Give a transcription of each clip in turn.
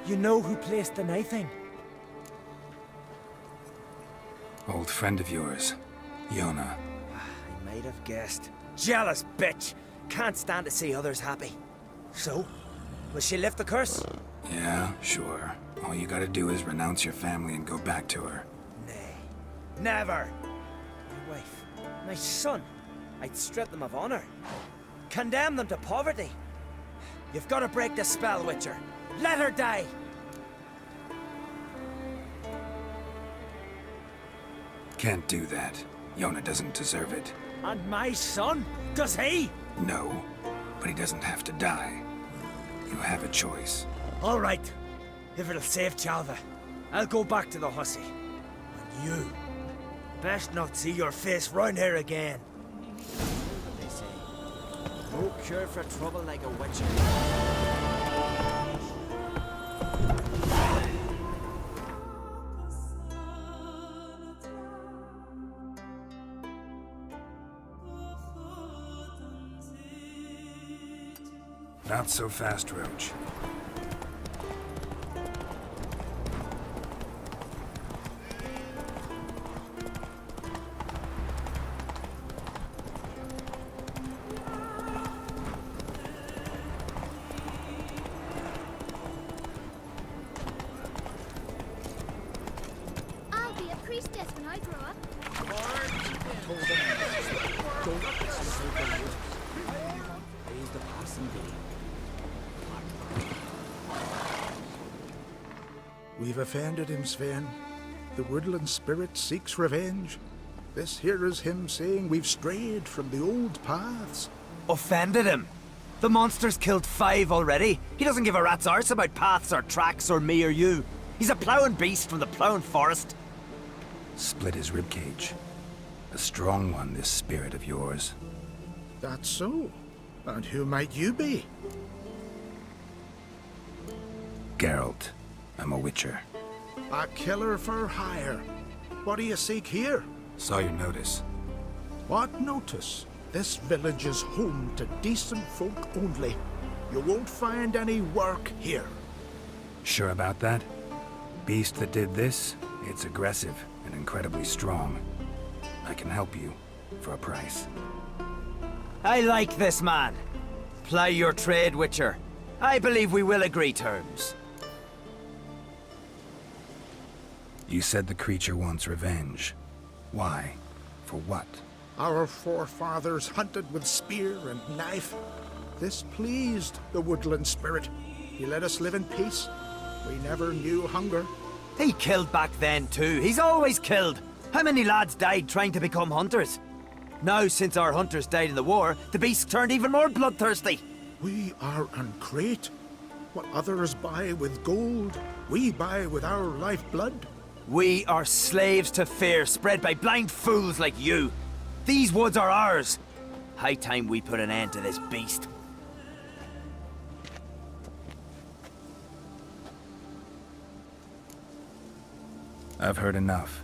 You know who placed the knifing? Old friend of yours, Yona. I might have guessed. Jealous bitch! Can't stand to see others happy. So, will she lift the curse? Yeah, sure. All you gotta do is renounce your family and go back to her. Nay. Never! My wife, my son. I'd strip them of honor. Condemn them to poverty. You've got to break the spell, Witcher. Let her die! Can't do that. Yona doesn't deserve it. And my son? Does he? No, but he doesn't have to die. You have a choice. All right. If it'll save Chalva, I'll go back to the hussy. And you, best not see your face round here again. They say, no cure for trouble like a witcher. Not so fast, Roach. I'll be a priestess when I grow up. We've offended him, Sven. The woodland spirit seeks revenge. This here is him saying we've strayed from the old paths. Offended him? The monster's killed 5 already. He doesn't give a rat's arse about paths or tracks or me or you. He's a ploughing beast from the ploughing forest. Split his ribcage. A strong one, this spirit of yours. That's so. And who might you be? Geralt. I'm a witcher. A killer for hire. What do you seek here? Saw your notice. What notice? This village is home to decent folk only. You won't find any work here. Sure about that? Beast that did this, it's aggressive and incredibly strong. I can help you, for a price. I like this man. Ply your trade, Witcher. I believe we will agree terms. You said the creature wants revenge. Why? For what? Our forefathers hunted with spear and knife. This pleased the woodland spirit. He let us live in peace. We never knew hunger. He killed back then too. He's always killed. How many lads died trying to become hunters? Now, since our hunters died in the war, the beast turned even more bloodthirsty. We are uncreate. What others buy with gold, we buy with our lifeblood. We are slaves to fear spread by blind fools like you. These woods are ours. High time we put an end to this beast. I've heard enough.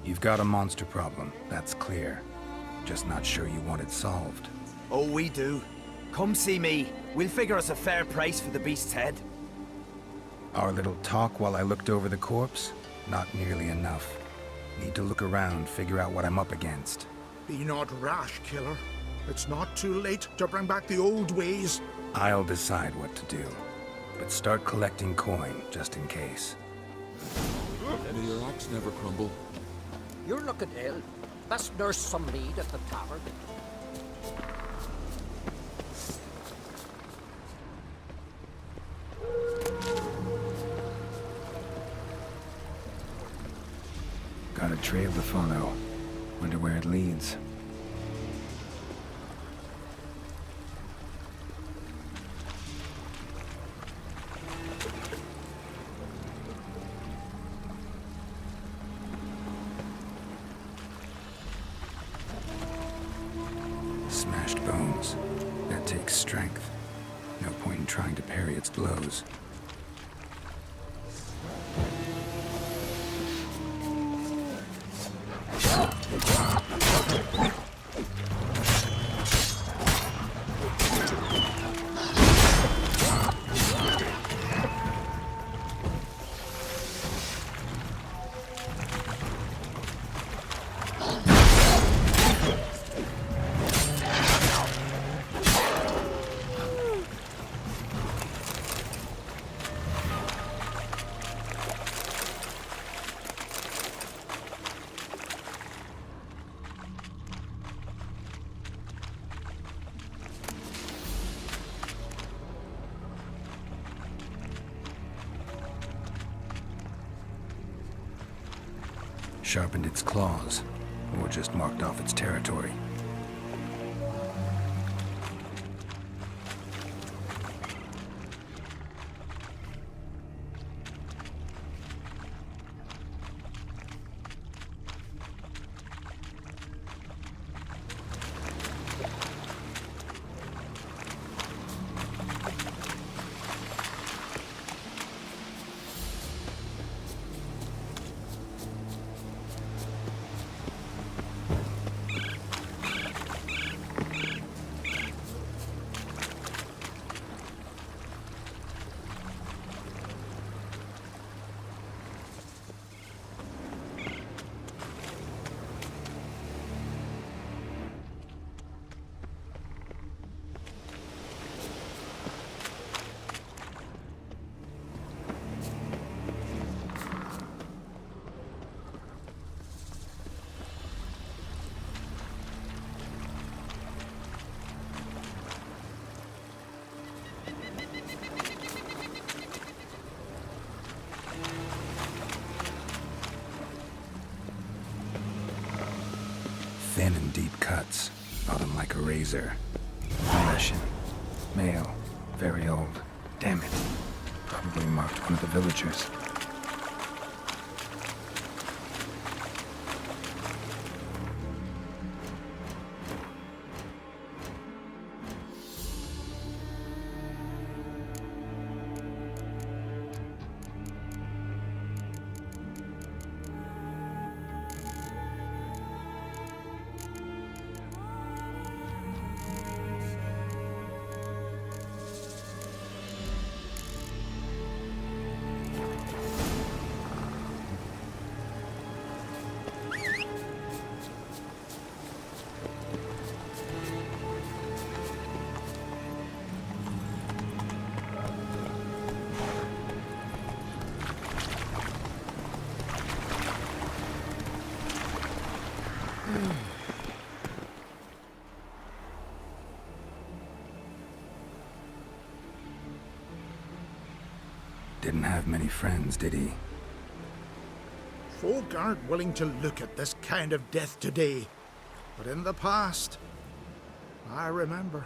You've got a monster problem, that's clear. Just not sure you want it solved. Oh, we do. Come see me. We'll figure us a fair price for the beast's head. Our little talk while I looked over the corpse? Not nearly enough. Need to look around, figure out what I'm up against. Be not rash, killer. It's not too late to bring back the old ways. I'll decide what to do. But start collecting coin, just in case. May your axe never crumble. You're looking ill. Best nurse some mead at the tavern. Got a trail to follow. Wonder where it leads. Smashed bones. That takes strength. No point in trying to parry its blows. Sharpened its claws, or just marked off its territory. Thin and deep cuts, bottom like a razor. Russian. Male. Very old. Damn it. Probably marked one of the villagers. Didn't have many friends, did he? Folk aren't willing to look at this kind of death today. But in the past, I remember,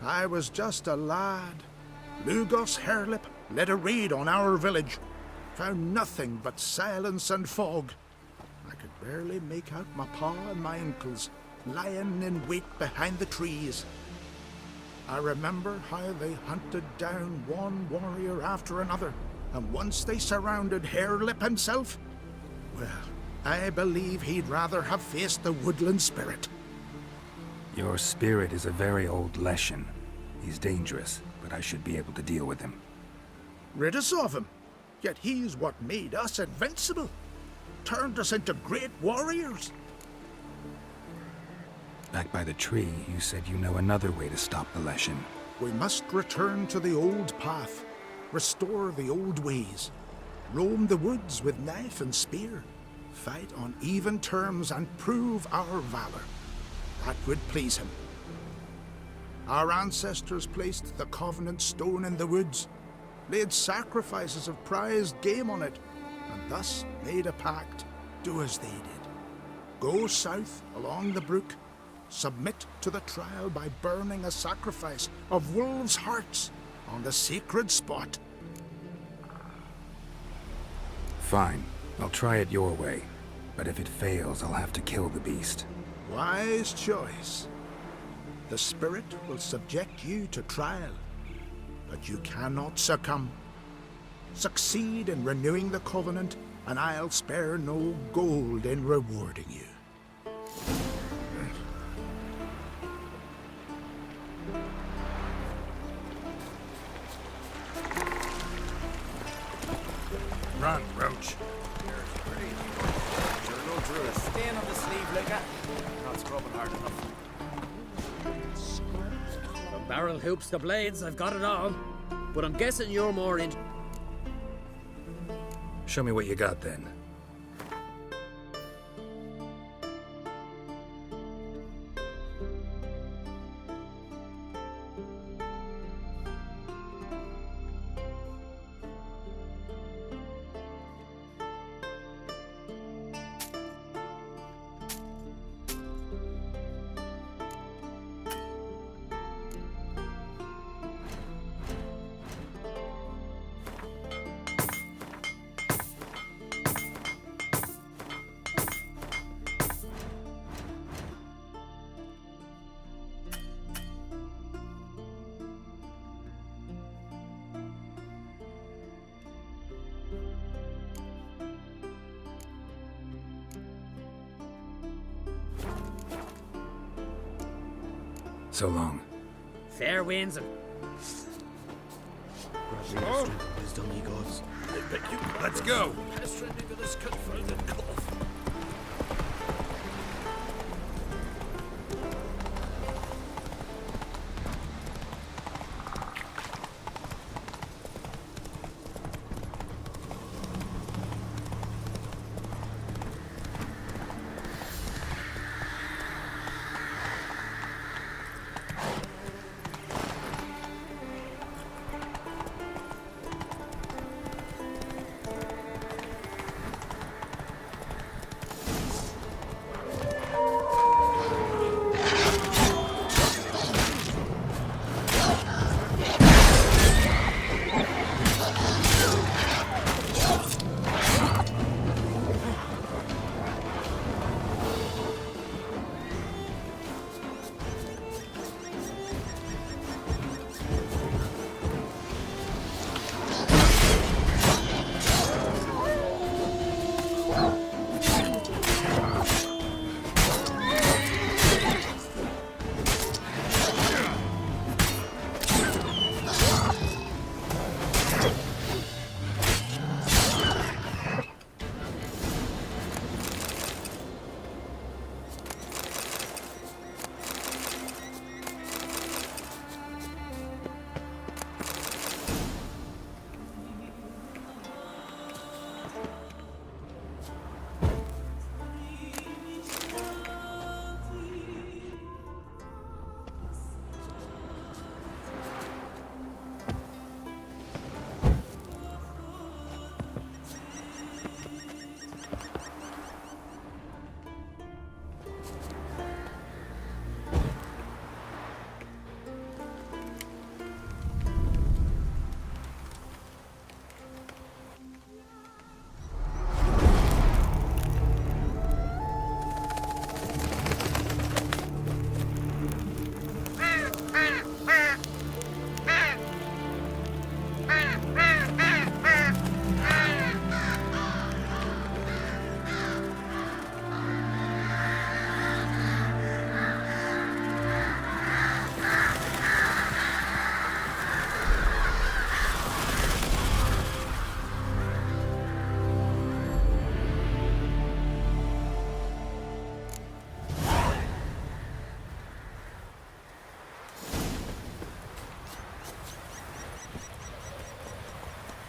I was just a lad. Lugos Hairlip led a raid on our village. Found nothing but silence and fog. I could barely make out my pa and my uncles lying in wait behind the trees. I remember how they hunted down one warrior after another, and once they surrounded Hairlip himself, well, I believe he'd rather have faced the woodland spirit. Your spirit is a very old Leshen. He's dangerous, but I should be able to deal with him. Rid us of him, yet he's what made us invincible. Turned us into great warriors. Back by the tree, you said you know another way to stop the Leshen. We must return to the old path, restore the old ways, roam the woods with knife and spear, fight on even terms and prove our valor. That would please him. Our ancestors placed the Covenant stone in the woods, laid sacrifices of prized game on it, and thus made a pact, do as they did. Go south along the brook, submit to the trial by burning a sacrifice of wolves' hearts on the sacred spot. Fine. I'll try it your way. But if it fails, I'll have to kill the beast. Wise choice. The spirit will subject you to trial, but you cannot succumb. Succeed in renewing the Covenant, and I'll spare no gold in rewarding you. Run, Roach. Journal drew a stain on the sleeve, Licker. Not scrubbing hard enough. From barrel hoops to blades, I've got it all. But I'm guessing you're more in... Show me what you got then. So long. Fair winds and... Wisdom, ye gods. Let's go.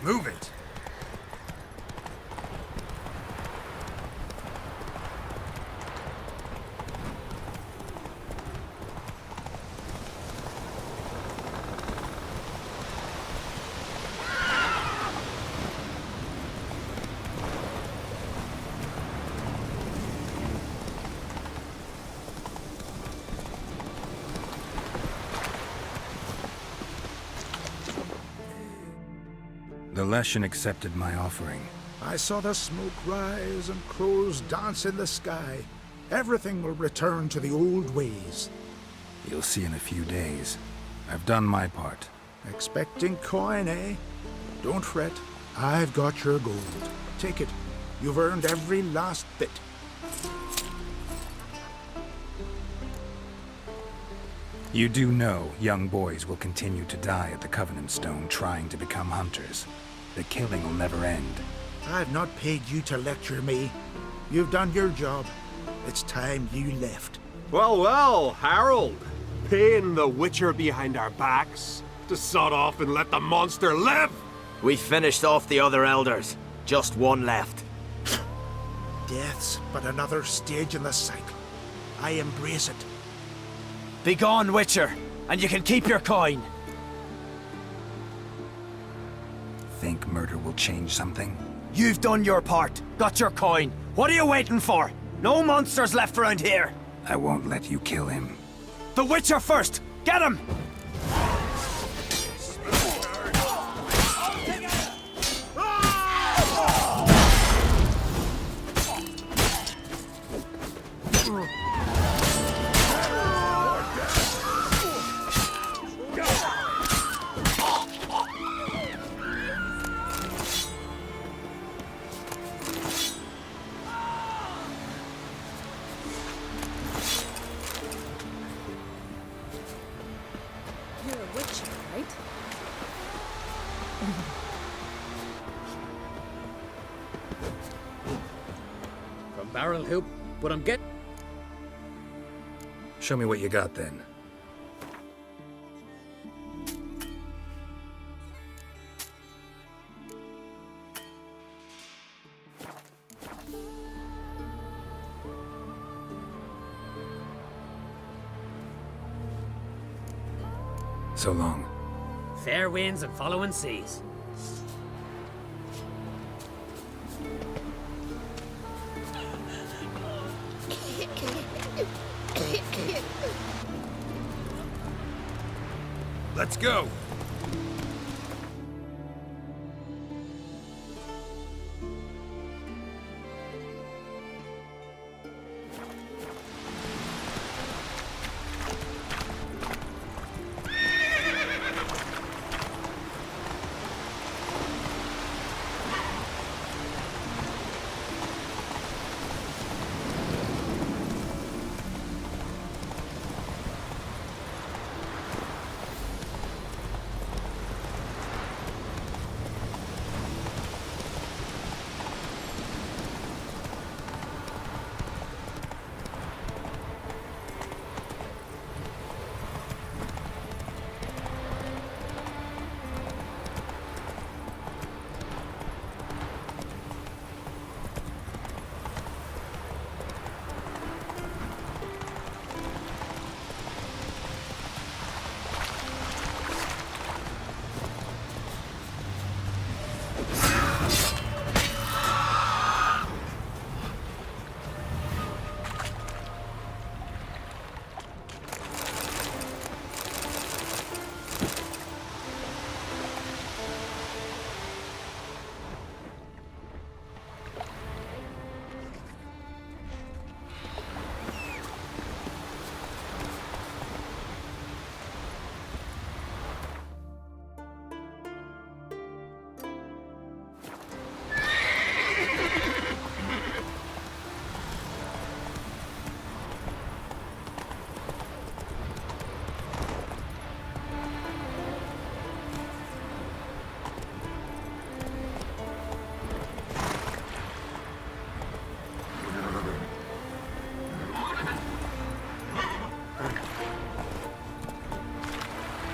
Move it. The Leshen accepted my offering. I saw the smoke rise and crows dance in the sky. Everything will return to the old ways. You'll see in a few days. I've done my part. Expecting coin, eh? Don't fret. I've got your gold. Take it. You've earned every last bit. You do know young boys will continue to die at the Covenant Stone trying to become hunters. The killing will never end. I've not paid you to lecture me. You've done your job. It's time you left. Well, well, Harold. Paying the Witcher behind our backs to sod off and let the monster live? We finished off the other elders. Just one left. Death's but another stage in the cycle. I embrace it. Be gone, Witcher, and you can keep your coin. Think murder will change something? You've done your part. Got your coin. What are you waiting for? No monsters left around here. I won't let you kill him. The Witcher first. Get him! Harold Hoop, but I'm get. Show me what you got then. So long. Fair winds and following seas. Let's go!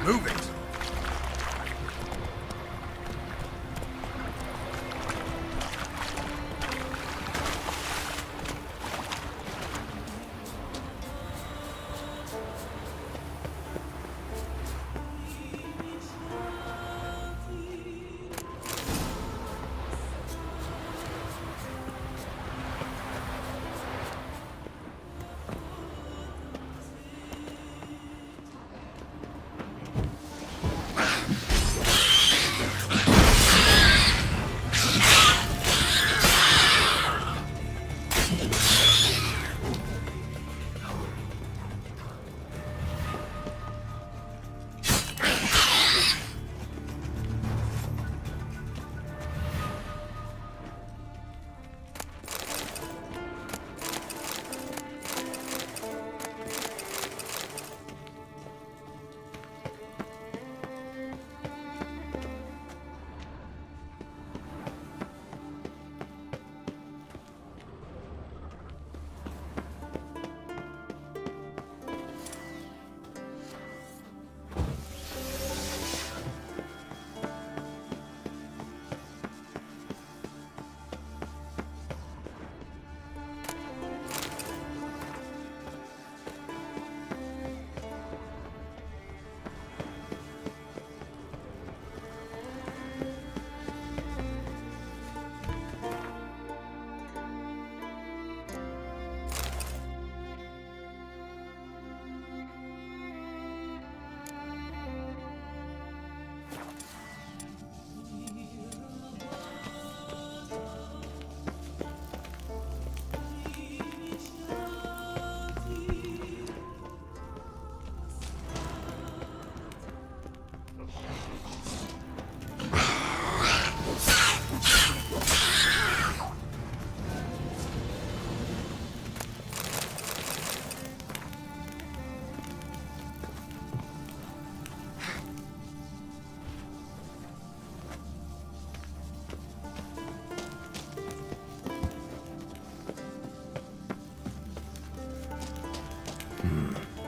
Move it!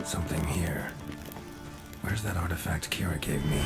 something here. Where's that artifact Kira gave me?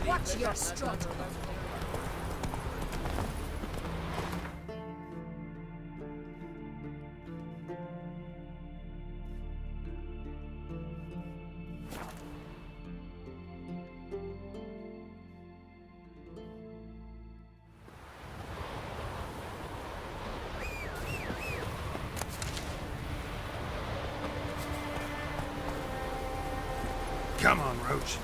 Watch your strut. Come on, Roach.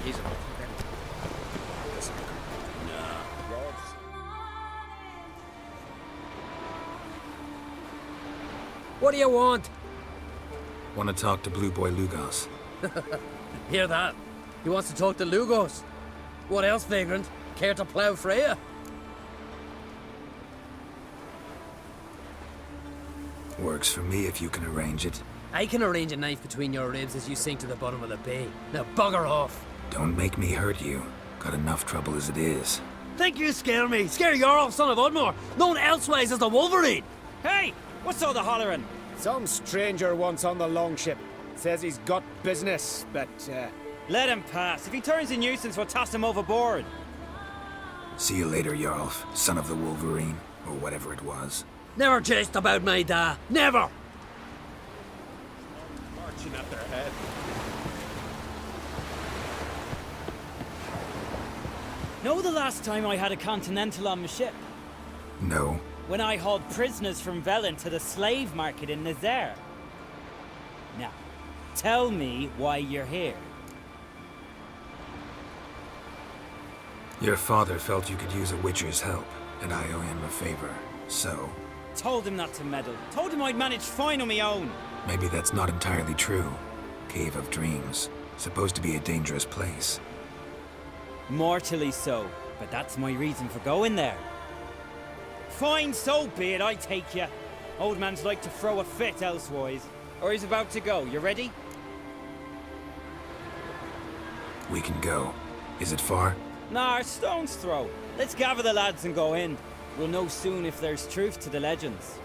He's a... What do you want? Want to talk to Blue Boy Lugos. Hear that? He wants to talk to Lugos. What else, vagrant? Care to plough Freya? Works for me if you can arrange it. I can arrange a knife between your ribs as you sink to the bottom of the bay. Now bugger off. Don't make me hurt you. Got enough trouble as it is. Think you scare me? Scare Jarl, son of Udmore, known elsewise as the Wolverine. Hey! What's all the hollering? Some stranger once on the longship. Says he's got business, but, let him pass. If he turns a nuisance, we'll toss him overboard. See you later, Jarl, son of the Wolverine, or whatever it was. Never jest about my da. Never! Marching at their head. Know the last time I had a Continental on my ship? No. When I hauled prisoners from Velen to the slave market in Nazaire. Now, tell me why you're here. Your father felt you could use a Witcher's help, and I owe him a favor, so... Told him not to meddle. Told him I'd manage fine on my own. Maybe that's not entirely true. Cave of Dreams. Supposed to be a dangerous place. Mortally so, but that's my reason for going there. Fine, so be it, I take you. Old man's like to throw a fit elsewise. Or he's about to go, you ready? We can go. Is it far? Nah, stone's throw. Let's gather the lads and go in. We'll know soon if there's truth to the legends.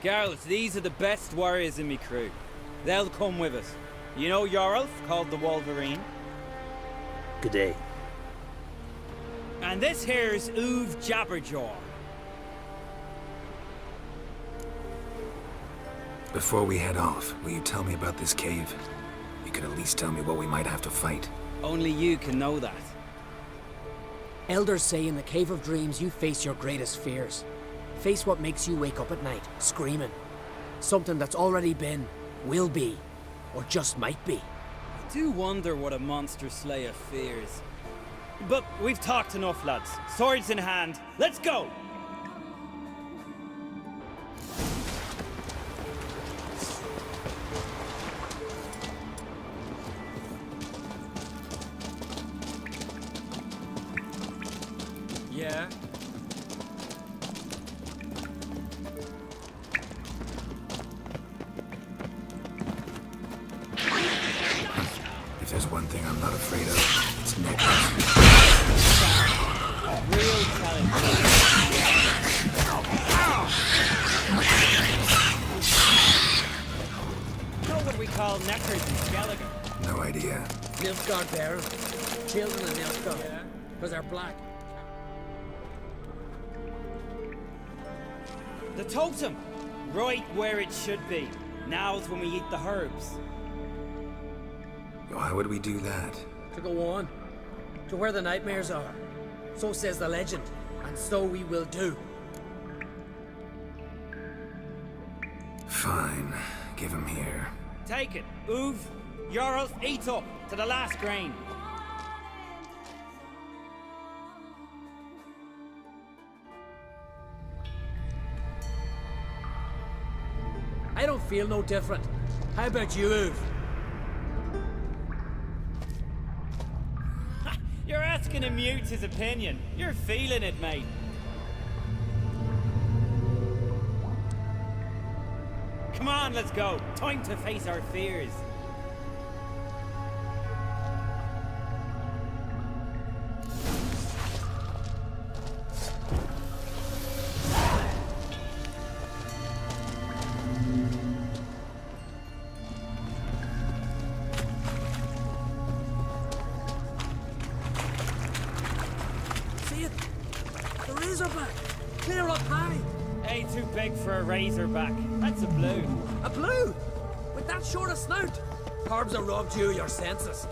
Girls, these are the best warriors in me crew. They'll come with us. You know Jarl, called the Wolverine? Good day. And this here's Uve Jabberjaw. Before we head off, will you tell me about this cave? You could at least tell me what we might have to fight. Only you can know that. Elders say in the Cave of Dreams you face your greatest fears. Face what makes you wake up at night, screaming. Something that's already been, will be, or just might be. I do wonder what a monster slayer fears. But we've talked enough, lads. Swords in hand, let's go! Yeah? If there's one thing I'm not afraid of, it's necklace. Real challenge. Know what we call neckers in Skellige? No idea. Nilfgaard bearers. Children of Nilfgaard. Because they're black. The totem! Right where it should be. Now's when we eat the herbs. Why would we do that? To go on. To where the nightmares are. So says the legend. And so we will do. Fine. Give him here. Take it. Uve, Jarl, eat up to the last grain. I don't feel no different. How about you, Uve? You're asking him mute his opinion. You're feeling it, mate. Come on, let's go. Time to face our fears. See it? The Razorback! Clear up high! Ain't too big for a razorback. That's a blue. A blue! With that short a snout! Herbs have robbed you of your senses.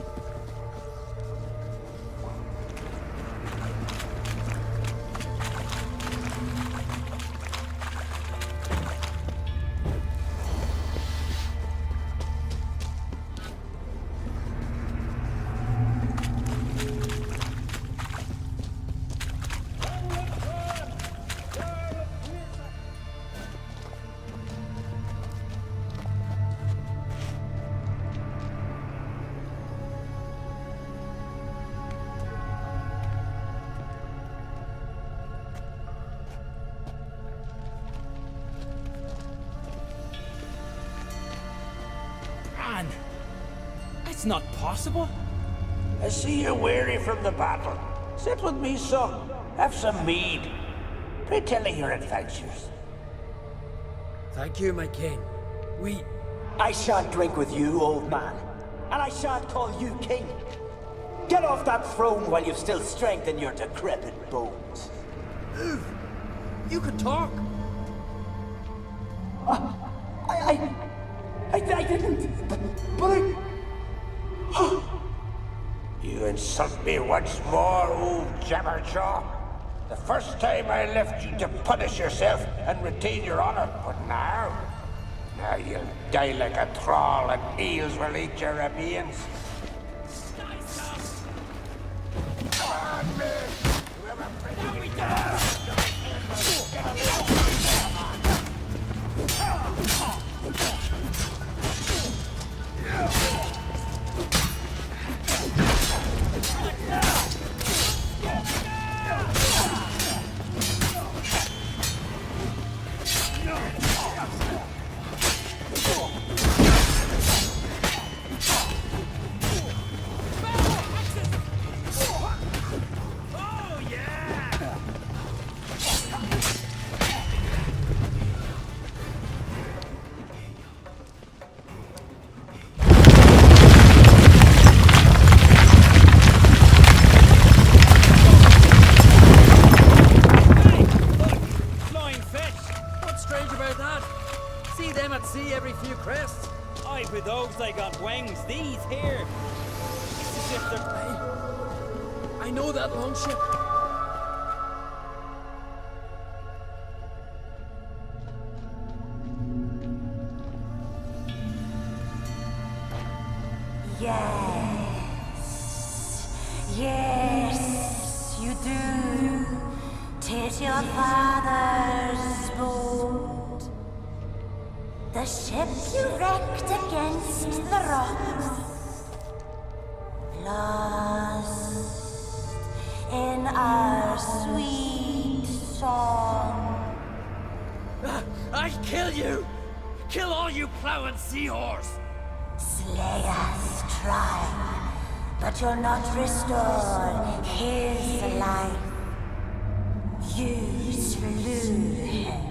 That's not possible. I see you're weary from the battle. Sit with me, son. Have some mead. Pray tell me your adventures. Thank you, my king. I shan't drink with you, old man. And I shan't call you king. Get off that throne while you've still strength in your decrepit bones. You could talk. I didn't. But I... You insult me once more, old Jabberjaw. The first time I left you to punish yourself and retain your honor, but now you'll die like a thrall and eels will eat your remains. Come on, man! Whoever brings me down! With those they got wings, these here. It's as if they're... I know that long ship. Yes, you do. 'Tis your father's boat. The ship you wrecked against the rocks, lost in our sweet song. I'd kill you! Kill all you plowing seahorse! Slay us, try, but you'll not restore his life. You slew him.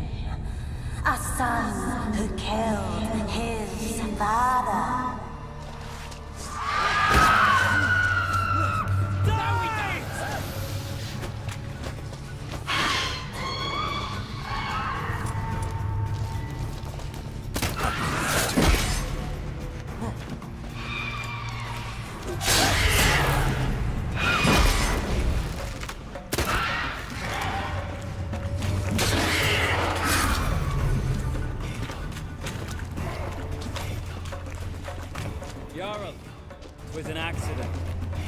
A son who killed his father. Jarl, it was an accident.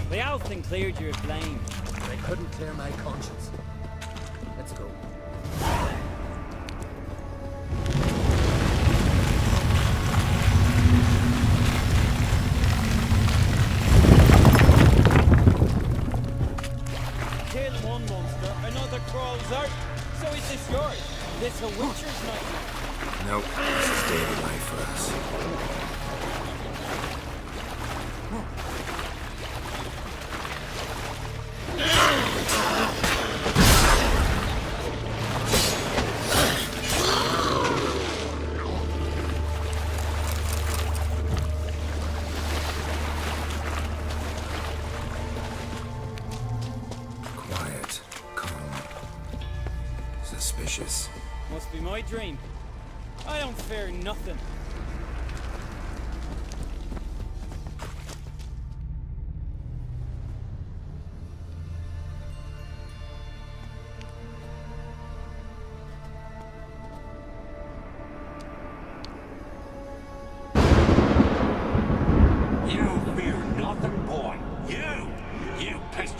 The Althing cleared your blame. They couldn't clear my conscience. Let's go. Kill one monster, another crawls out. So is this yours? This a witcher's night? Nope, this is daily life for us. Quiet, calm, suspicious. Must be my dream. I don't fear nothing.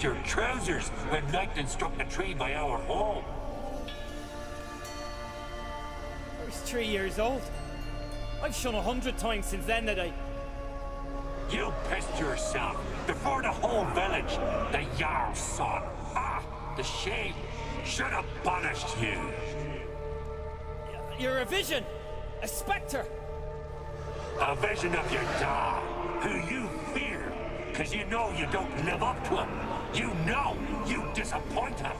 Your trousers when Nighton struck the tree by our home. I was 3 years old. I've shone 100 times since then that I... You pissed yourself before the whole village. The Jarl's son. Ah, the shame. Should have punished you. You're a vision! A spectre! A vision of your dad, who you fear. Because you know you don't live up to him. You know you disappoint him.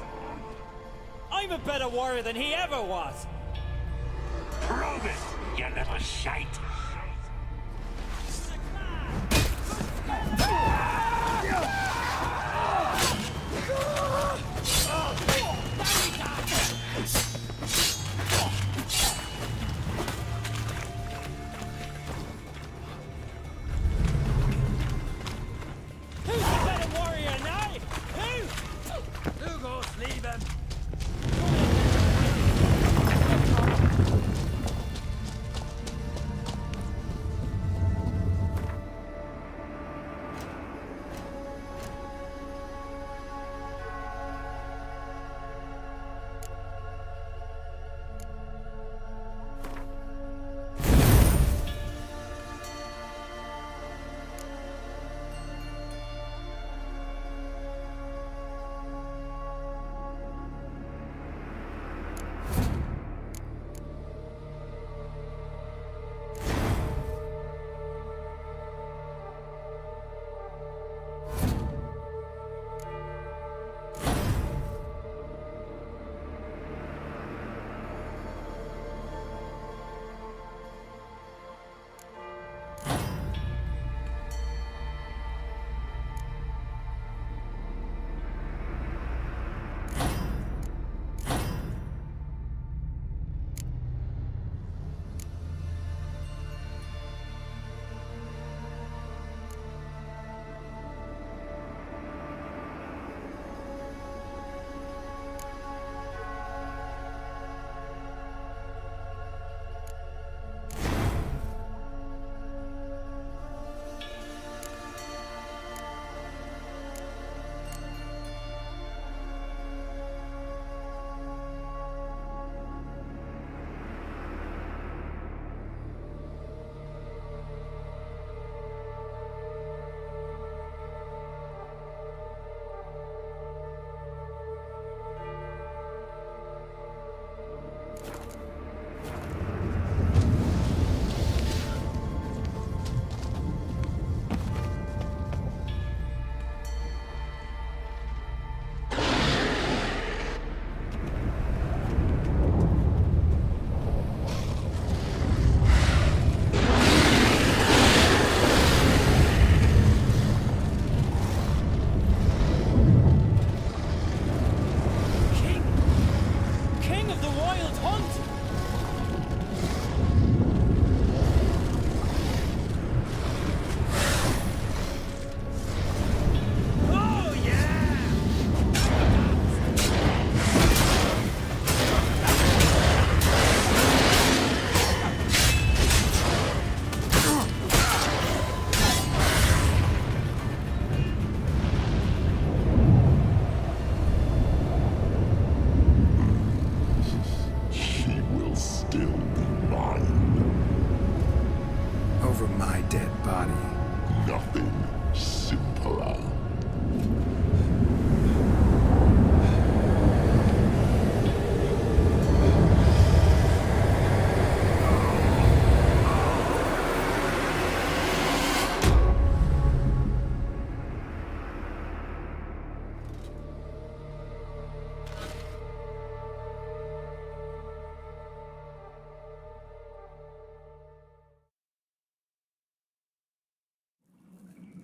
I'm a better warrior than he ever was. Prove it, you little shite. Who's the better warrior now? Who? Lugos, leave him.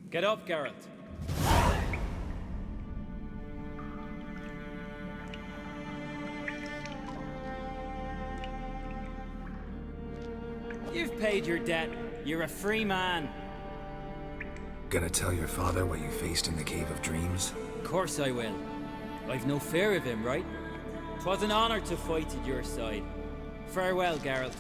Get up, Geralt. You've paid your debt. You're a free man. Gonna tell your father what you faced in the Cave of Dreams? Of course I will. I've no fear of him, right? 'Twas an honor to fight at your side. Farewell, Geralt.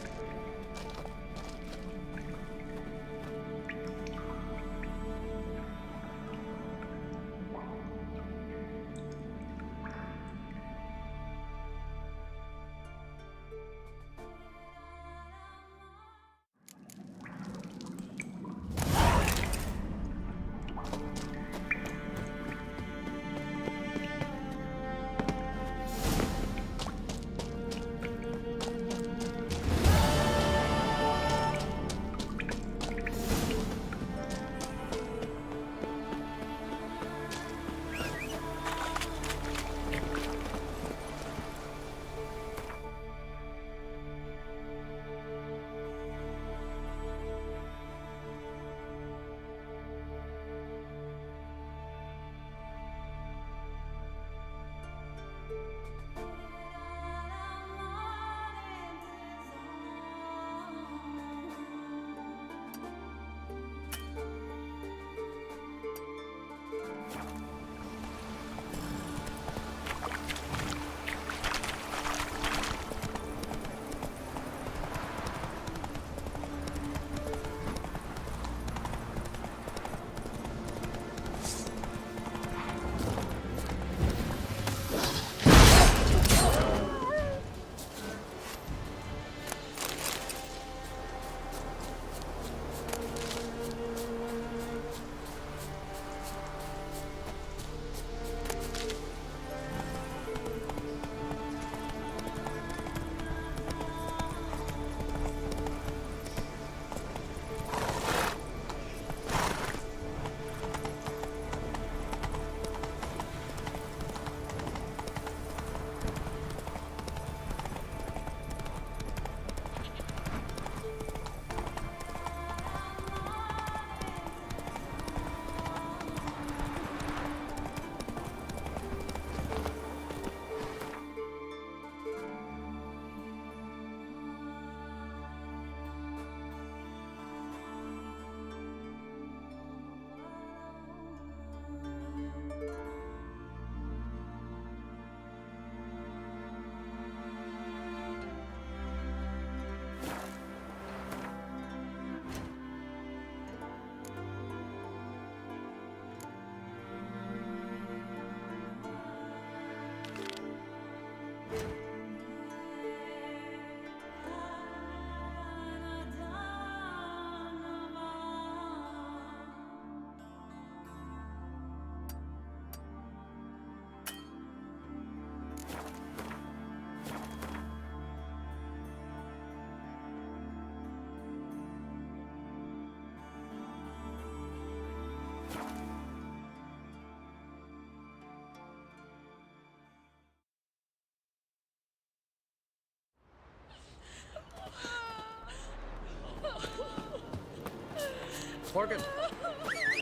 Morgan,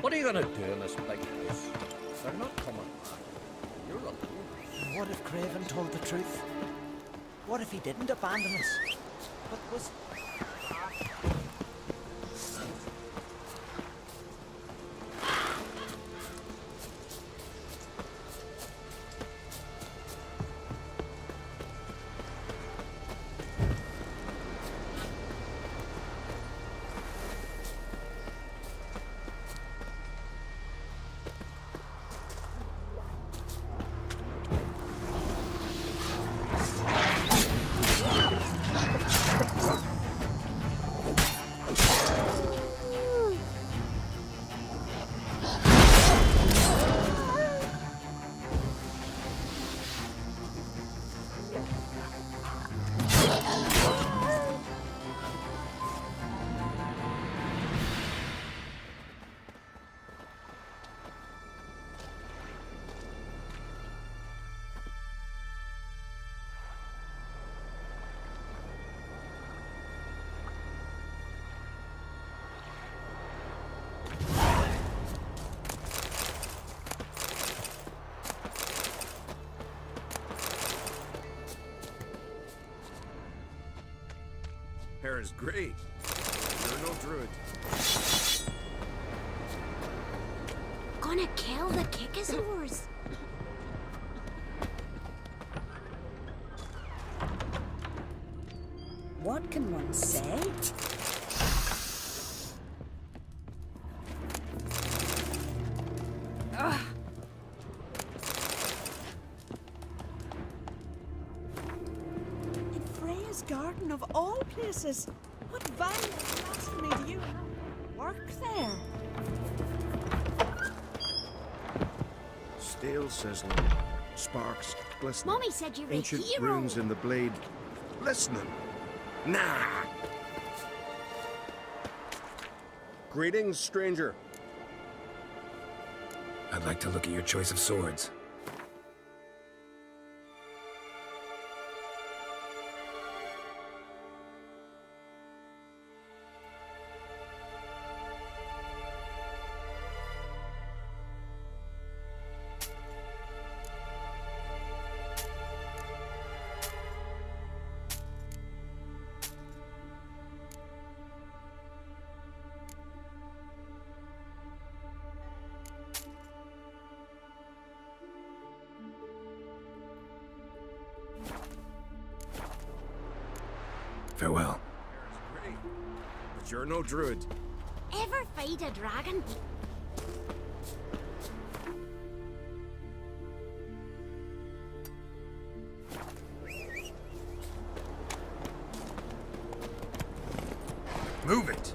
what are you gonna do in this big house? They're not coming back. You're alone. What if Craven told the truth? What if he didn't abandon us? What was... Hair is great. You're no druid. Gonna kill the Kickasaurs. What can one say? In Freya's garden of all places, what violent blasphemy do you have work there? Steel sizzling, sparks glistening. Mommy said you're Ancient a hero. runes in the blade. Listening. Nah. Greetings, stranger. I'd like to look at your choice of swords. Farewell. Great. But you're no druid. Ever fight a dragon? Move it!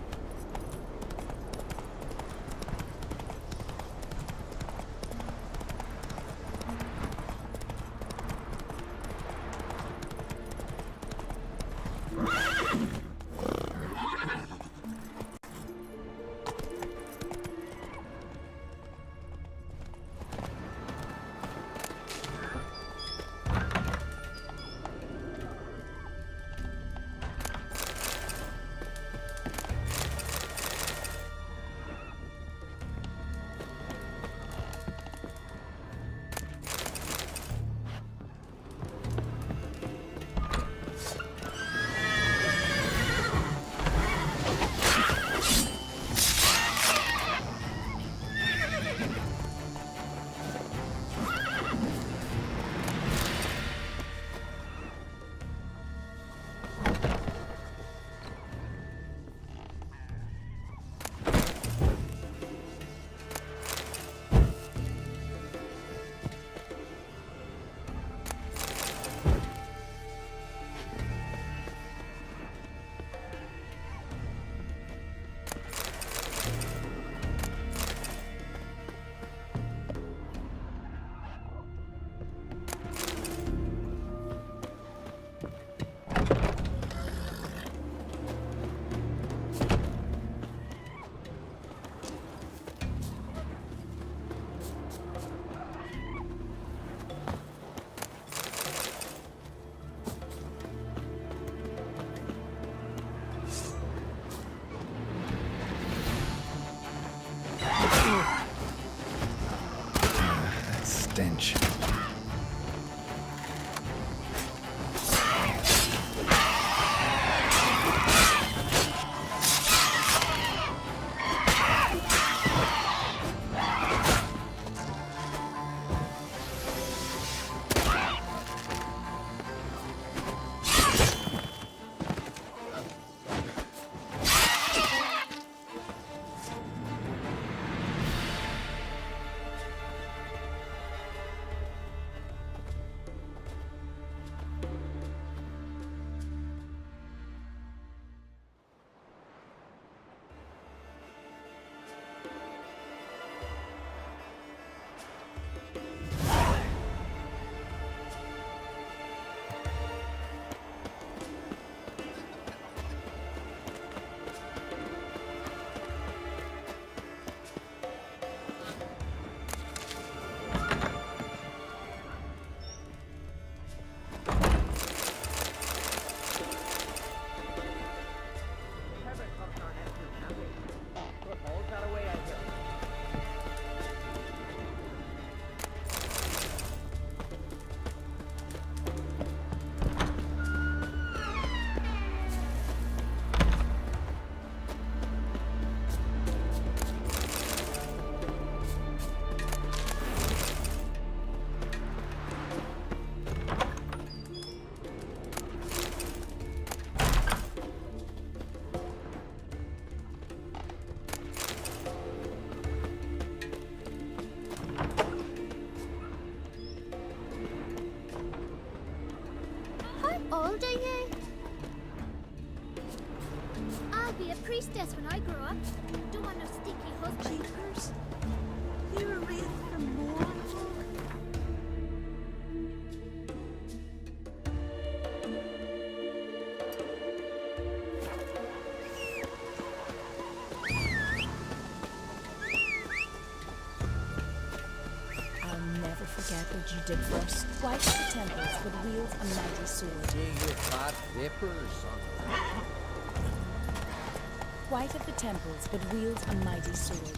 old are you? I'll be a priestess when I grow up. Don't want no stinky husband. Jeepers. You're a wraith from more. I'll never forget what you did for us. White the temples, but wield a mighty sword. You bad vapors, son. White of the temples, but wield a mighty sword.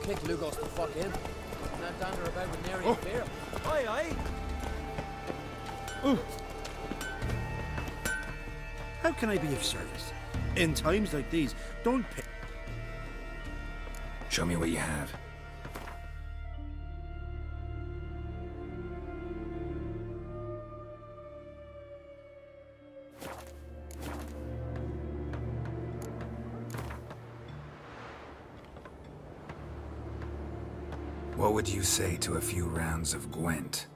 Kick Lugos the fuck in. Not dander about with nary a fear. Aye, aye. How can I be of service? In times like these, don't pay. Show me what you have. What would you say to a few rounds of Gwent?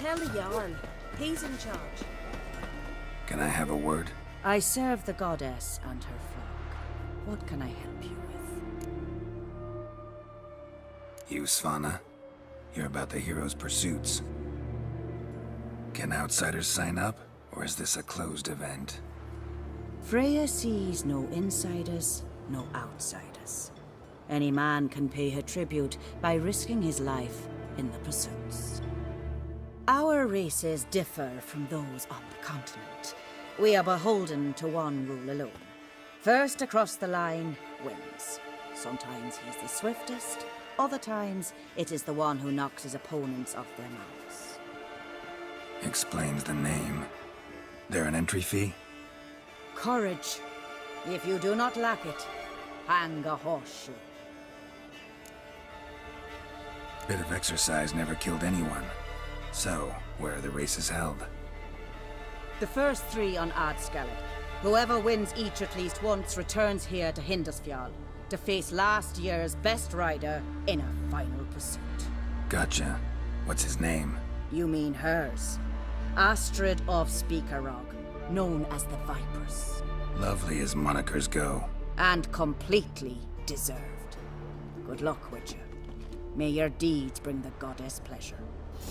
Tell the Jarl. He's in charge. Can I have a word? I serve the goddess and her flock. What can I help you with? You, Svanna? You're about the hero's pursuits. Can outsiders sign up, or is this a closed event? Freya sees no insiders, no outsiders. Any man can pay her tribute by risking his life in the pursuits. Our races differ from those on the continent. We are beholden to one rule alone. First across the line wins. Sometimes he's the swiftest, other times it is the one who knocks his opponents off their mounts. Explains the name. There an entry fee? Courage. If you do not lack it, hang a horseshoe. Bit of exercise never killed anyone. So, where are the races held? The first 3 on Adscalad. Whoever wins each at least once returns here to Hindisfjall to face last year's best rider in a final pursuit. Gotcha. What's his name? You mean hers. Astrid of Speakerog, known as the Vipers. Lovely as monikers go. And completely deserved. Good luck, Witcher. May your deeds bring the goddess pleasure.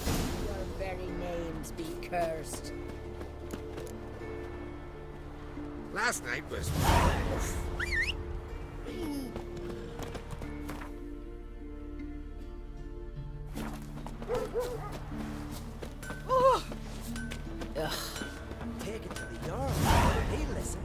Your very names be cursed. Last night was... Oh! Ugh. Take it to the Jarl. He listens.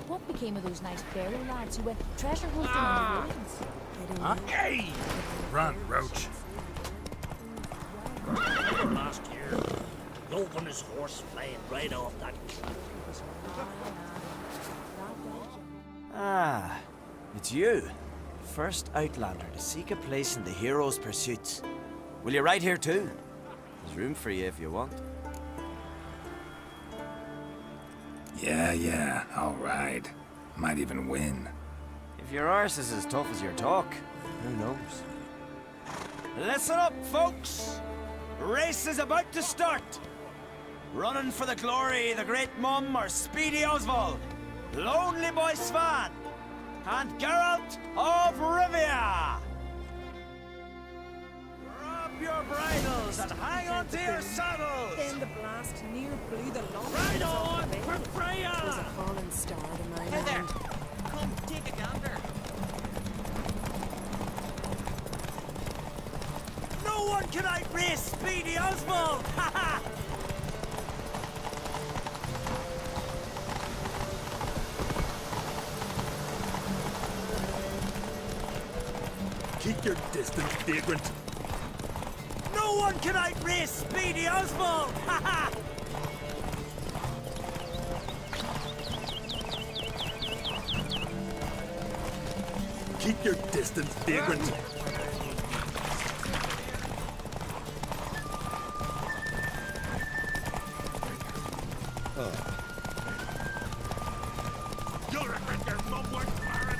What became of those nice Barrow lads who went treasure hunting on the ruins? Huh? Hey! Run, Roach. Last year, Love on his horse flying right off that cliff. Ah, it's you. First Outlander to seek a place in the hero's pursuits. Will you ride here too? There's room for you if you want. Yeah, I'll ride. Might even win. If your arse is as tough as your talk, who knows? Listen up, folks! Race is about to start! Running for the glory, the Great Mum or Speedy Oswald, Lonely Boy Svan, and Geralt of Rivia! Grab your bridles and hang on to your saddles! Then the blast near blew the long Ride on for Freya! It was a fallen star in my Hey there! mind. Come, take a gander! No one can outrace Speedy Oswald! Ha ha! Keep your distance, vagrant. No one can outrace Speedy Oswald! Ha ha! Keep your distance, vagrant. You'll regret your mum work, Baron.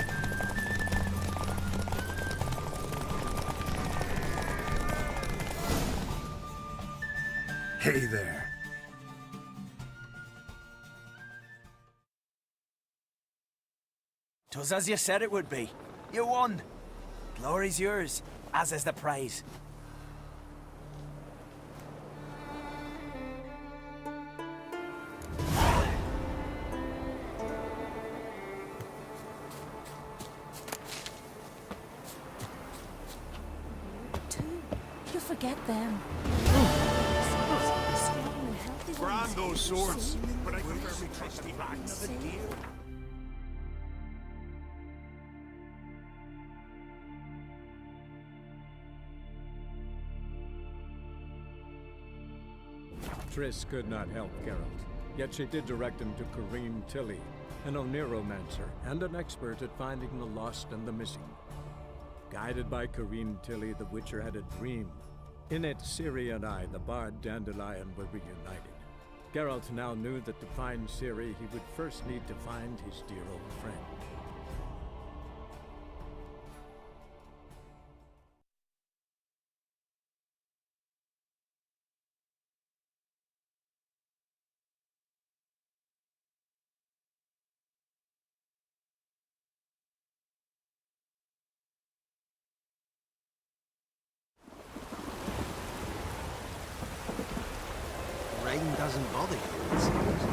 Hey there. Twas as you said it would be. You won. Glory's yours, as is the prize. You forget them. Strong and healthy ones. and those swords, but I prefer me trusty rats of a deer. Triss could not help Geralt, yet she did direct him to Corrine Tilly, an oneiromancer and an expert at finding the lost and the missing. Guided by Corrine Tilly, the Witcher had a dream. In it, Ciri and I, the bard Dandelion, were reunited. Geralt now knew that to find Ciri, he would first need to find his dear old friend. Rain doesn't bother you, it seems.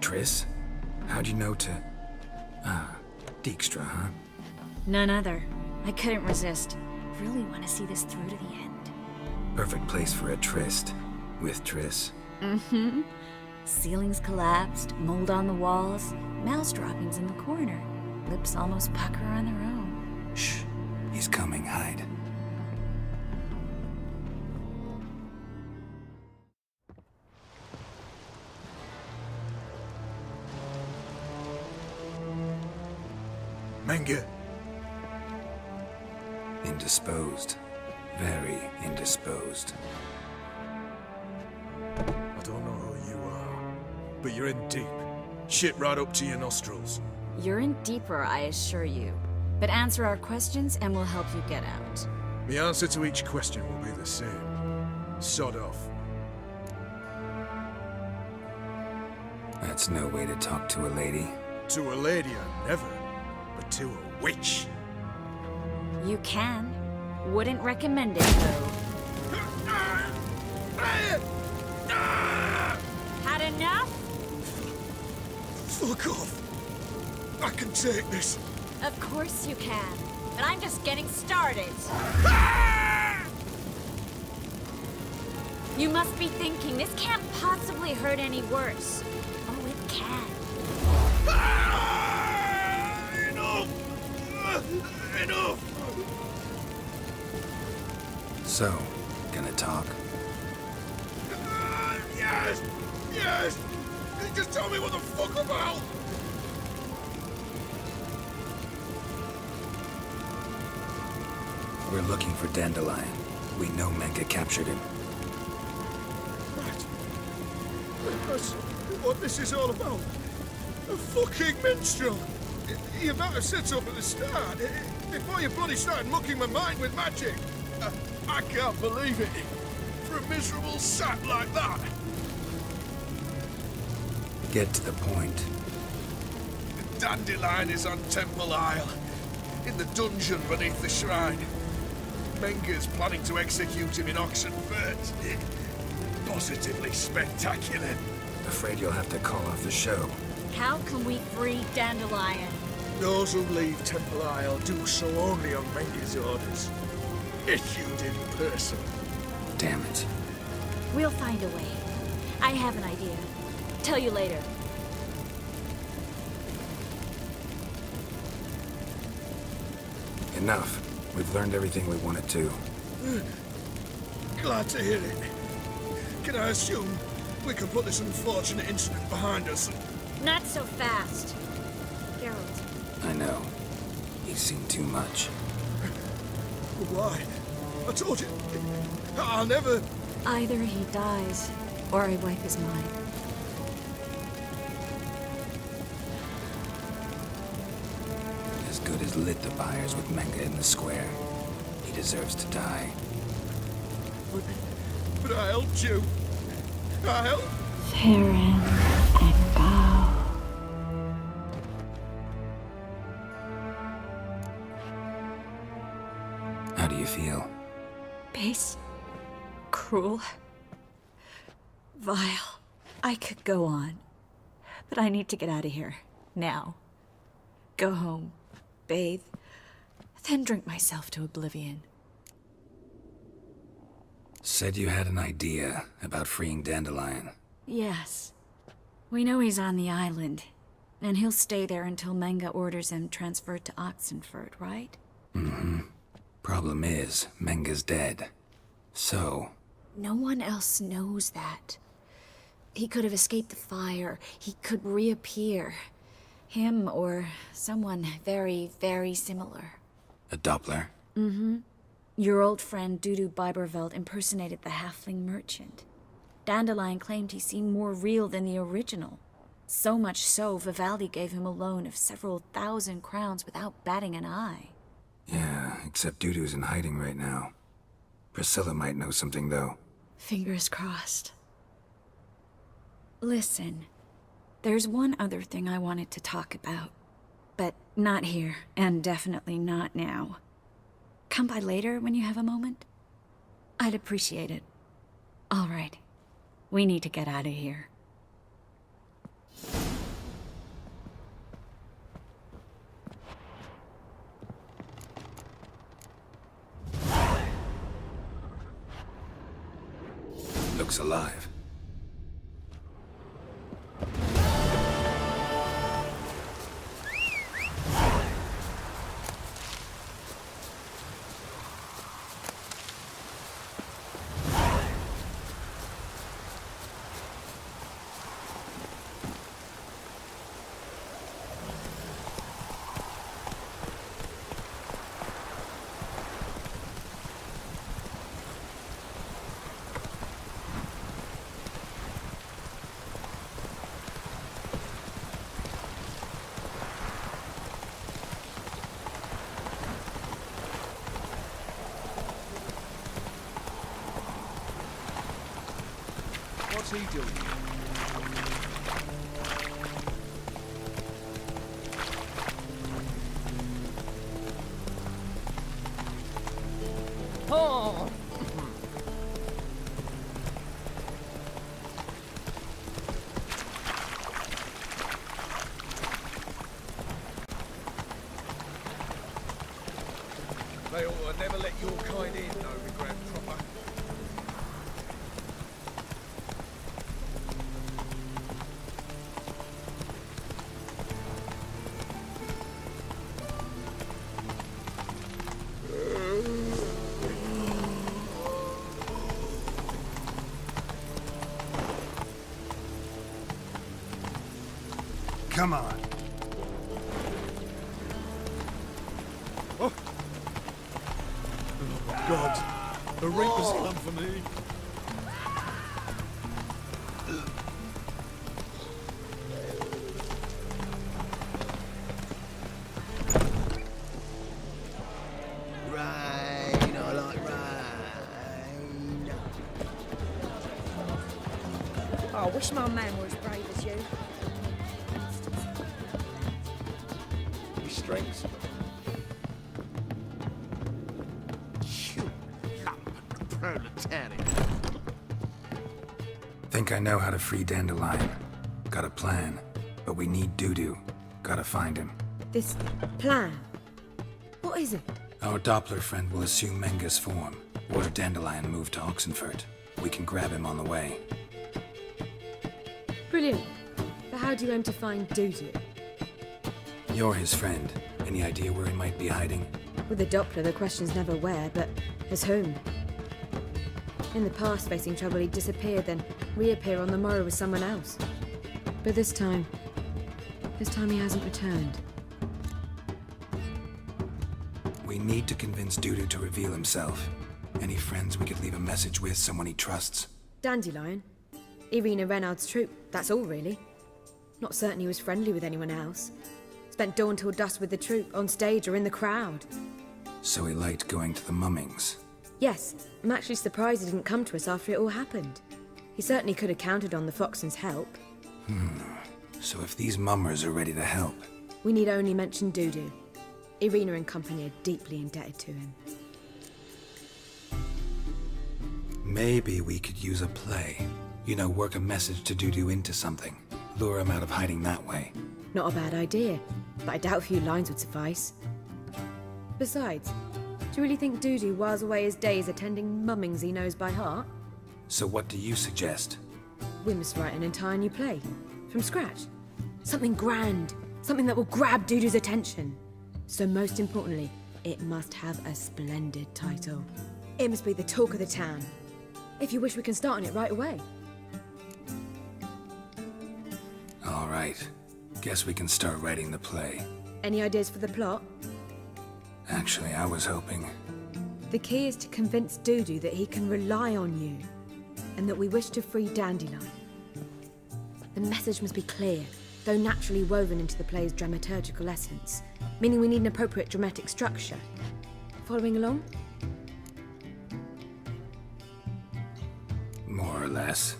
Triss? How'd you know to... Dijkstra, huh? None other. I couldn't resist. Really want to see this through to the end. Perfect place for a tryst. With Triss. Mm-hmm. Ceilings collapsed, mold on the walls, mouse droppings in the corner. Lips almost pucker on their own. Shh. He's coming. Hide. Menge. Indisposed. Very indisposed. I don't know who you are, but you're in deep. Shit right up to your nostrils. You're in deeper, I assure you. But answer our questions and we'll help you get out. The answer to each question will be the same. Sod off. That's no way to talk to a lady. To a lady, I never. But to a witch. You can. Wouldn't recommend it, though. Had enough? Fuck off. I can take this. Of course you can. But I'm just getting started. You must be thinking, this can't possibly hurt any worse. Oh, it can. Enough! So, gonna talk? Yes! Yes! Just tell me what the fuck about! We're looking for Dandelion. We know Menge captured him. That's what this is all about. A fucking minstrel! You might have said so at the start, before you bloody started mucking my mind with magic. I can't believe it. For a miserable sap like that. Get to the point. The dandelion is on Temple Isle, in the dungeon beneath the shrine. Menger's planning to execute him in Oxenfurt. Positively spectacular. Afraid you'll have to call off the show. How can we free Dandelion? Those who leave Temple Isle do so only on Menger's orders. Issued in person. Damn it. We'll find a way. I have an idea. Tell you later. Enough. We've learned everything we wanted to. Glad to hear it. Can I assume we can put this unfortunate incident behind us? Not so fast. Geralt. I know. He's seen too much. Why? I told you. I'll never... Either he dies, or I wipe his mind. As good as lit the fires with Menger in the square. He deserves to die. But I helped you. I helped... Farron and Gao. How do you feel? Base. Cruel. Vile. I could go on. But I need to get out of here. Now. Go home. Bathe. Then drink myself to oblivion. Said you had an idea about freeing Dandelion. Yes. We know he's on the island. And he'll stay there until Menga orders him transferred to Oxenfurt, right? Mm-hmm. Problem is, Menga's dead. So... No one else knows that. He could have escaped the fire. He could reappear. Him or someone very, very similar. A Doppler? Mm-hmm. Your old friend Dudu Biberveld impersonated the halfling merchant. Dandelion claimed he seemed more real than the original. So much so, Vivaldi gave him a loan of several 1,000 crowns without batting an eye. Yeah, except Dudu's in hiding right now. Priscilla might know something, though. Fingers crossed. Listen, there's one other thing I wanted to talk about. But not here, and definitely not now. Come by later when you have a moment? I'd appreciate it. All right. We need to get out of here. Looks alive. What's he doing? Oh! They ought to never let your kind in, no regret proper. Come on. Oh. Oh, God. The Reaper's come for me. Rain, I like rain. Oh, I wish my man were as brave as you. Strings. You lumpen proletariat. Think I know how to free Dandelion. Got a plan, but we need Dudu. Gotta find him. This plan? What is it? Our Doppler friend will assume Menga's form. Order Dandelion move to Oxenfurt. We can grab him on the way. Brilliant. But how do you aim to find Dudu? You're his friend. Any idea where he might be hiding? With the Doppler, the question's never where, but his whom. In the past, facing trouble, he'd disappear, then reappear on the morrow with someone else. But this time he hasn't returned. We need to convince Dudu to reveal himself. Any friends we could leave a message with, someone he trusts? Dandelion? Irina Reynard's troop, that's all really. Not certain he was friendly with anyone else. Spent dawn till dusk with the troop, on stage or in the crowd. So he liked going to the mummings. Yes, I'm actually surprised he didn't come to us after it all happened. He certainly could have counted on the Foxen's help. So if these mummers are ready to help... We need only mention Dudu. Irina and company are deeply indebted to him. Maybe we could use a play. You know, work a message to Dudu into something. Lure him out of hiding that way. Not a bad idea, but I doubt a few lines would suffice. Besides, do you really think Dudu whiles away his days attending mummings he knows by heart? So what do you suggest? We must write an entire new play. From scratch. Something grand. Something that will grab Dudu's attention. So most importantly, it must have a splendid title. It must be the talk of the town. If you wish, we can start on it right away. All right. Guess we can start writing the play. Any ideas for the plot? Actually, I was hoping... The key is to convince Dudu that he can rely on you, and that we wish to free Dandelion. The message must be clear, though naturally woven into the play's dramaturgical essence, meaning we need an appropriate dramatic structure. Following along? More or less.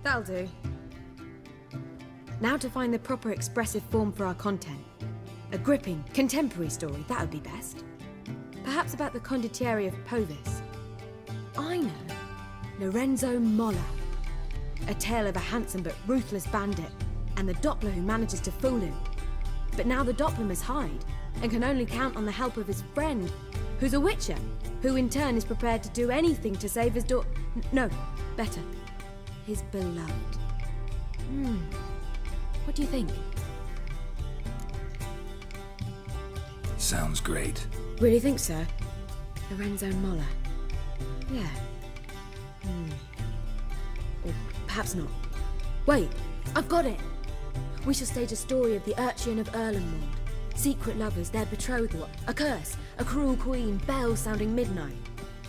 That'll do. Now to find the proper expressive form for our content. A gripping, contemporary story, that would be best. Perhaps about the condottieri of Povis. I know. Lorenzo Molla. A tale of a handsome but ruthless bandit, and the Doppler who manages to fool him. But now the Doppler must hide, and can only count on the help of his friend, who's a witcher, who in turn is prepared to do anything to save his no, better, his beloved. What do you think? Sounds great. Really think so? Lorenzo Molla. Yeah. Or perhaps not. Wait, I've got it! We shall stage a story of the Urchin of Erlenwald. Secret lovers, their betrothal, a curse, a cruel queen, bells sounding midnight.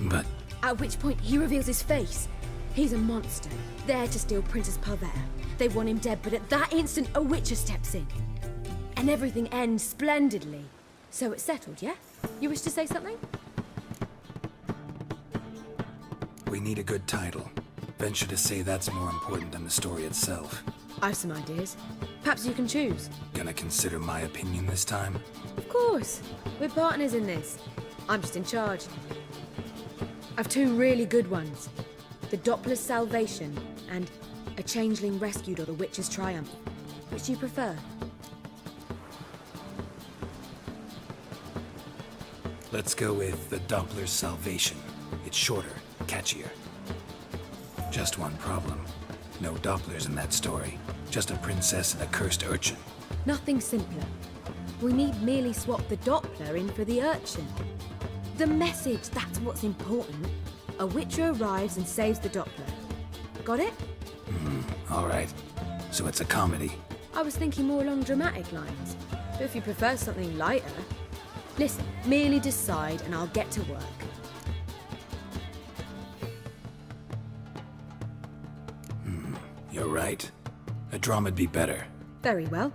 But... At which point he reveals his face. He's a monster, there to steal Princess Pavetta. They want him dead, but at that instant a witcher steps in. And everything ends splendidly. So it's settled, yeah? You wish to say something? We need a good title. Venture to say that's more important than the story itself. I've some ideas. Perhaps you can choose. Gonna consider my opinion this time? Of course. We're partners in this. I'm just in charge. I've two really good ones. The Doppler's Salvation and A Changeling Rescued or the Witch's Triumph. Which do you prefer? Let's go with the Doppler's Salvation. It's shorter, catchier. Just one problem. No Dopplers in that story. Just a princess and a cursed urchin. Nothing simpler. We need merely swap the Doppler in for the urchin. The message, that's what's important. A witcher arrives and saves the Doppler. Got it? All right. So it's a comedy. I was thinking more along dramatic lines. But if you prefer something lighter... Listen, merely decide and I'll get to work. You're right. A drama'd be better. Very well.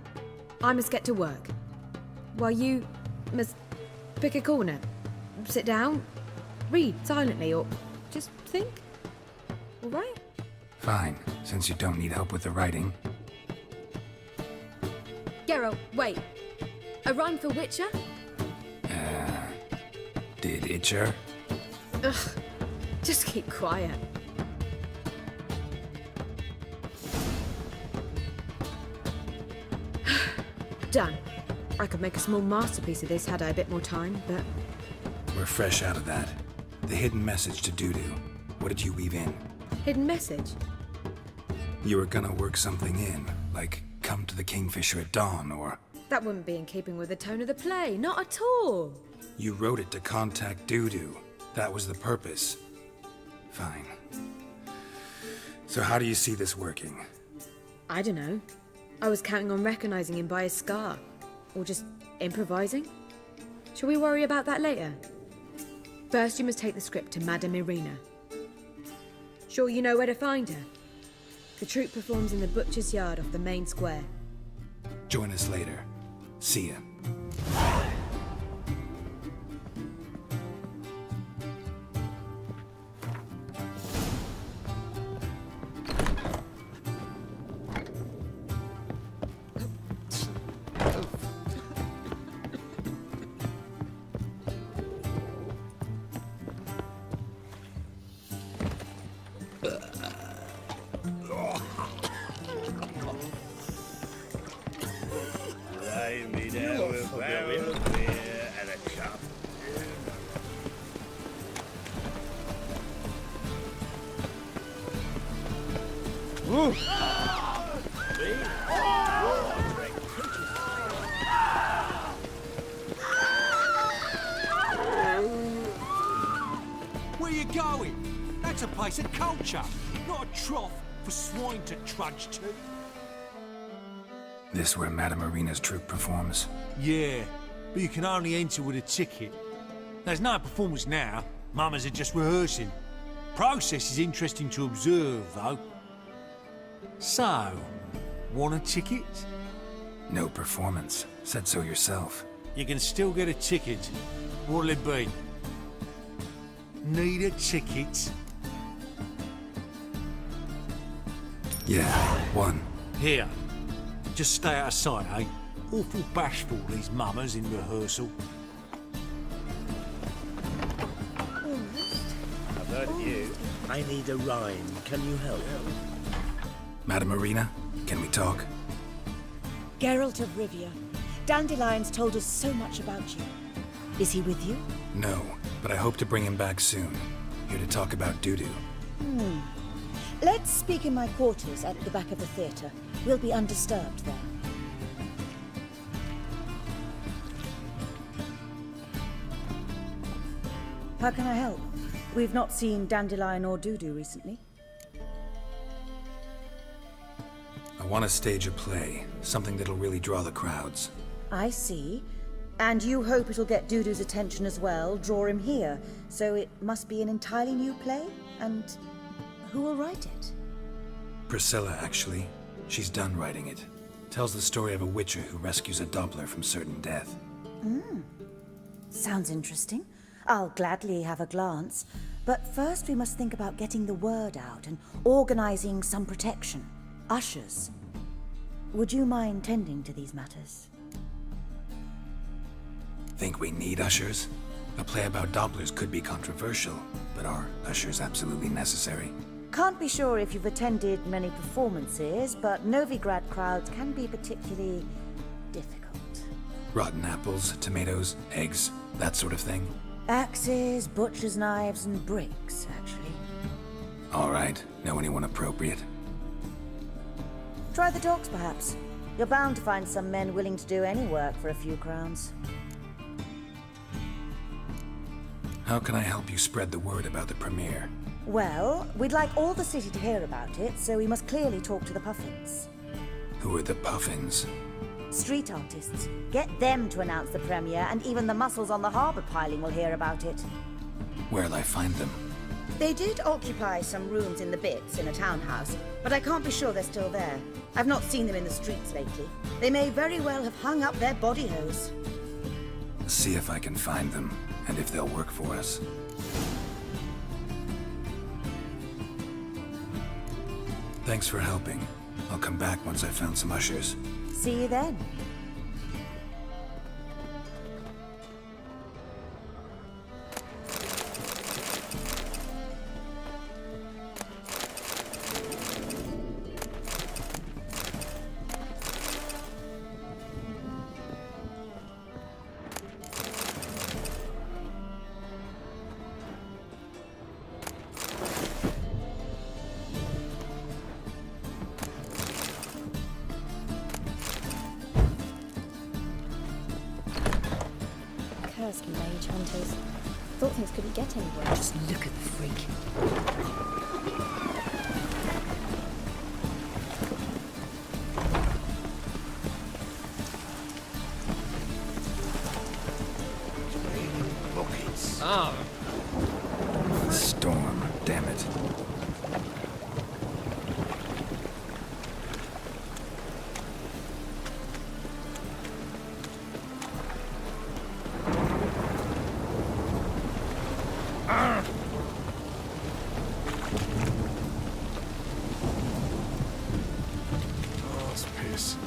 I must get to work. While you must pick a corner. Sit down, read silently, or just think. All right? Fine. since you don't need help with the writing. Geralt, wait. A rhyme for Witcher? Did Itcher? Ugh. Just keep quiet. Done. I could make a small masterpiece of this had I a bit more time, but... We're fresh out of that. The hidden message to Dudu. What did you weave in? Hidden message? You were gonna work something in, like come to the Kingfisher at dawn, or... That wouldn't be in keeping with the tone of the play, not at all. You wrote it to contact Dudu. That was the purpose. Fine. So how do you see this working? I don't know. I was counting on recognizing him by his scar. Or just improvising. Shall we worry about that later? First, you must take the script to Madame Irina. Sure you know where to find her? The troupe performs in the butcher's yard off the main square. Join us later. See ya. Where you going? That's a place of culture, not a trough for swine to trudge to. This where Madame Irina's troupe performs? Yeah, but you can only enter with a ticket. There's no performance now. Mamas are just rehearsing. Process is interesting to observe, though. So, want a ticket? No performance. Said so yourself. You can still get a ticket. What'll it be? Need a ticket? Yeah, one. Here. Just stay out of sight, eh? Awful bashful, these mamas in rehearsal. I've heard of you. I need a rhyme. Can you help? Madame Irina, can we talk? Geralt of Rivia. Dandelion's told us so much about you. Is he with you? No, but I hope to bring him back soon. Here to talk about Dudu. Let's speak in my quarters at the back of the theatre. We'll be undisturbed there. How can I help? We've not seen Dandelion or Dudu recently. I want to stage a play, something that'll really draw the crowds. I see. And you hope it'll get Dudu's attention as well, draw him here. So it must be an entirely new play? And who will write it? Priscilla, actually. She's done writing it. Tells the story of a witcher who rescues a Doppler from certain death. Sounds interesting. I'll gladly have a glance. But first we must think about getting the word out and organizing some protection. Ushers. Would you mind tending to these matters? Think we need ushers? A play about Dopplers could be controversial, but are ushers absolutely necessary? Can't be sure if you've attended many performances, but Novigrad crowds can be particularly difficult. Rotten apples, tomatoes, eggs, that sort of thing? Axes, butcher's knives, and bricks, actually. All right. Know anyone appropriate? Try the dogs, perhaps. You're bound to find some men willing to do any work for a few crowns. How can I help you spread the word about the premiere? Well, we'd like all the city to hear about it, so we must clearly talk to the Puffins. Who are the Puffins? Street artists. Get them to announce the premiere, and even the muscles on the harbour piling will hear about it. Where'll I find them? They did occupy some rooms in the Bits in a townhouse, but I can't be sure they're still there. I've not seen them in the streets lately. They may very well have hung up their body hose. See if I can find them, and if they'll work for us. Thanks for helping. I'll come back once I've found some ushers. See you then. Cursed mage hunters. Thought things couldn't get any worse. Just look at the freak. Buckets. Storm, damn it. Oh, it's piss.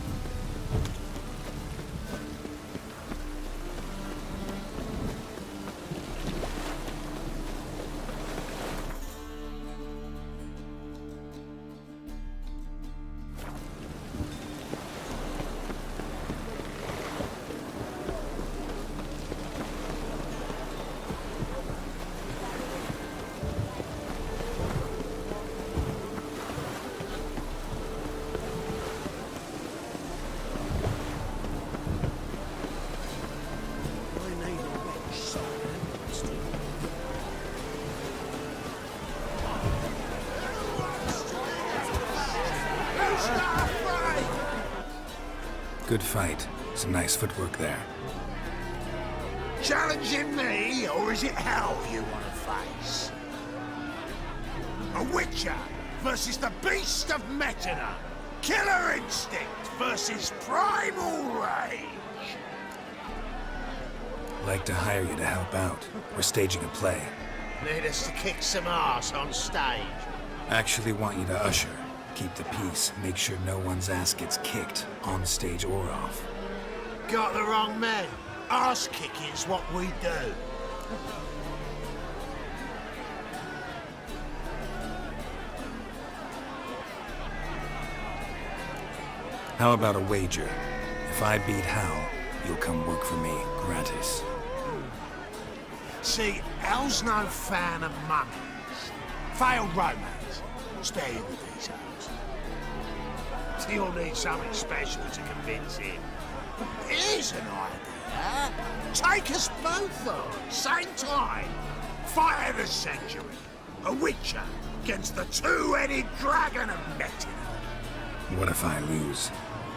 Good fight. Some nice footwork there. Challenging me, or is it hell you want to face? A Witcher versus the Beast of Metina. Killer instinct versus primal rage. Like to hire you to help out. We're staging a play. Need us to kick some ass on stage. Actually want you to usher. Keep the peace. Make sure no one's ass gets kicked, on stage or off. Got the wrong man. Ass kicking's what we do. How about a wager? If I beat Hal, you'll come work for me, gratis. See, Hal's no fan of mummies. Failed romance. Spare you the details. You'll need something special to convince him. Here's an idea. Take us both on, same time. Fight of the century. A Witcher against the two-headed dragon of Metina. What if I lose?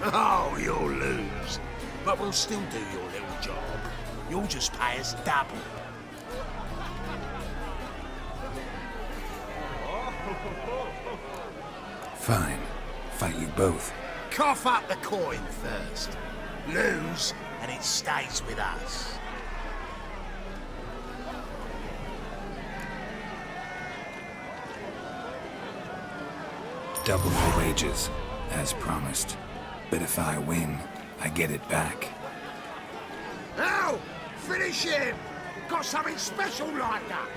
Oh, you'll lose. But we'll still do your little job. You'll just pay us double. Fine. Fight you both. Cough up the coin first. Lose, and it stays with us. Double the wages, as promised. But if I win, I get it back. Now, finish him! Got something special lined up.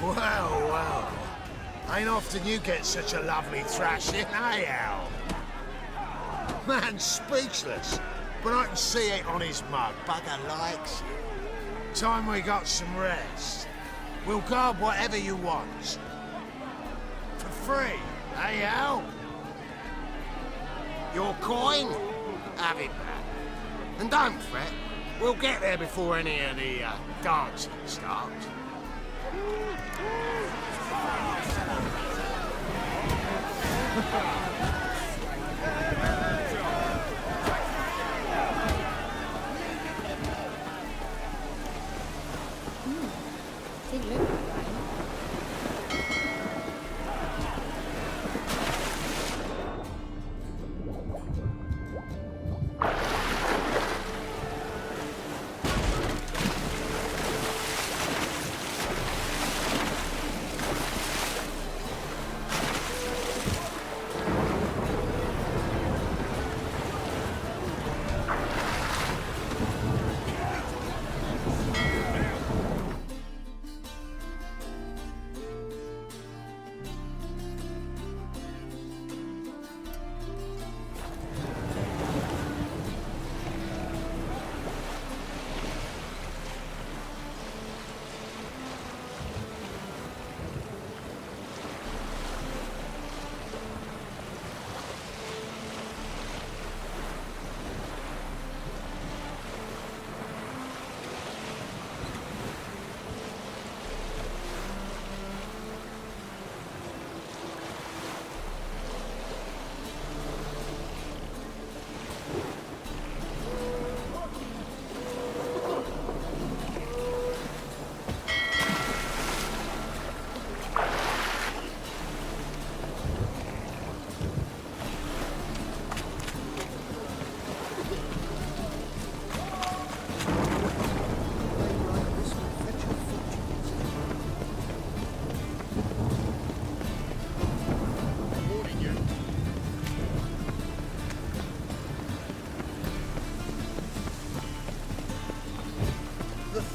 Well. Ain't often you get such a lovely thrashing, eh, Al? Man's speechless, but I can see it on his mug. Bugger likes it. Time we got some rest. We'll guard whatever you want. For free, eh, Al? Your coin? Have it back. And don't fret, we'll get there before any of the dancing starts. Didn't look like that.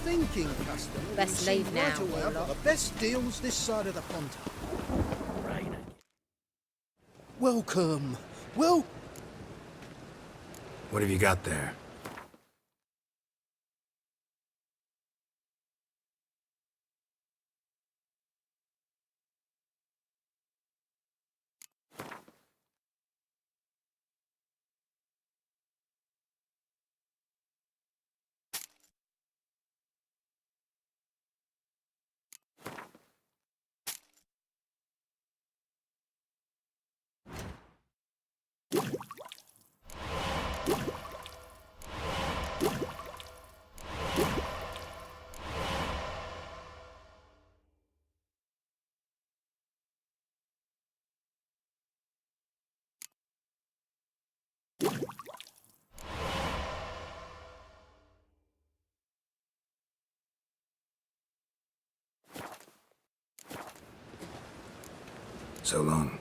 Thinking custom. Best leave now, Right away, I've got the best deals this side of the pond. Right. Welcome. Well, What have you got there? So long.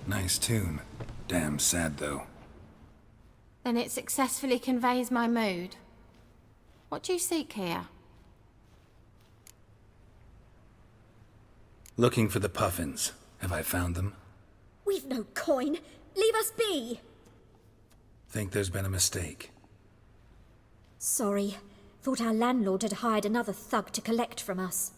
Nice tune. Damn sad, though. Then it successfully conveys my mood. What do you seek here? Looking for the puffins. Have I found them? We've no coin. Leave us be. Think there's been a mistake. Sorry. Thought our landlord had hired another thug to collect from us.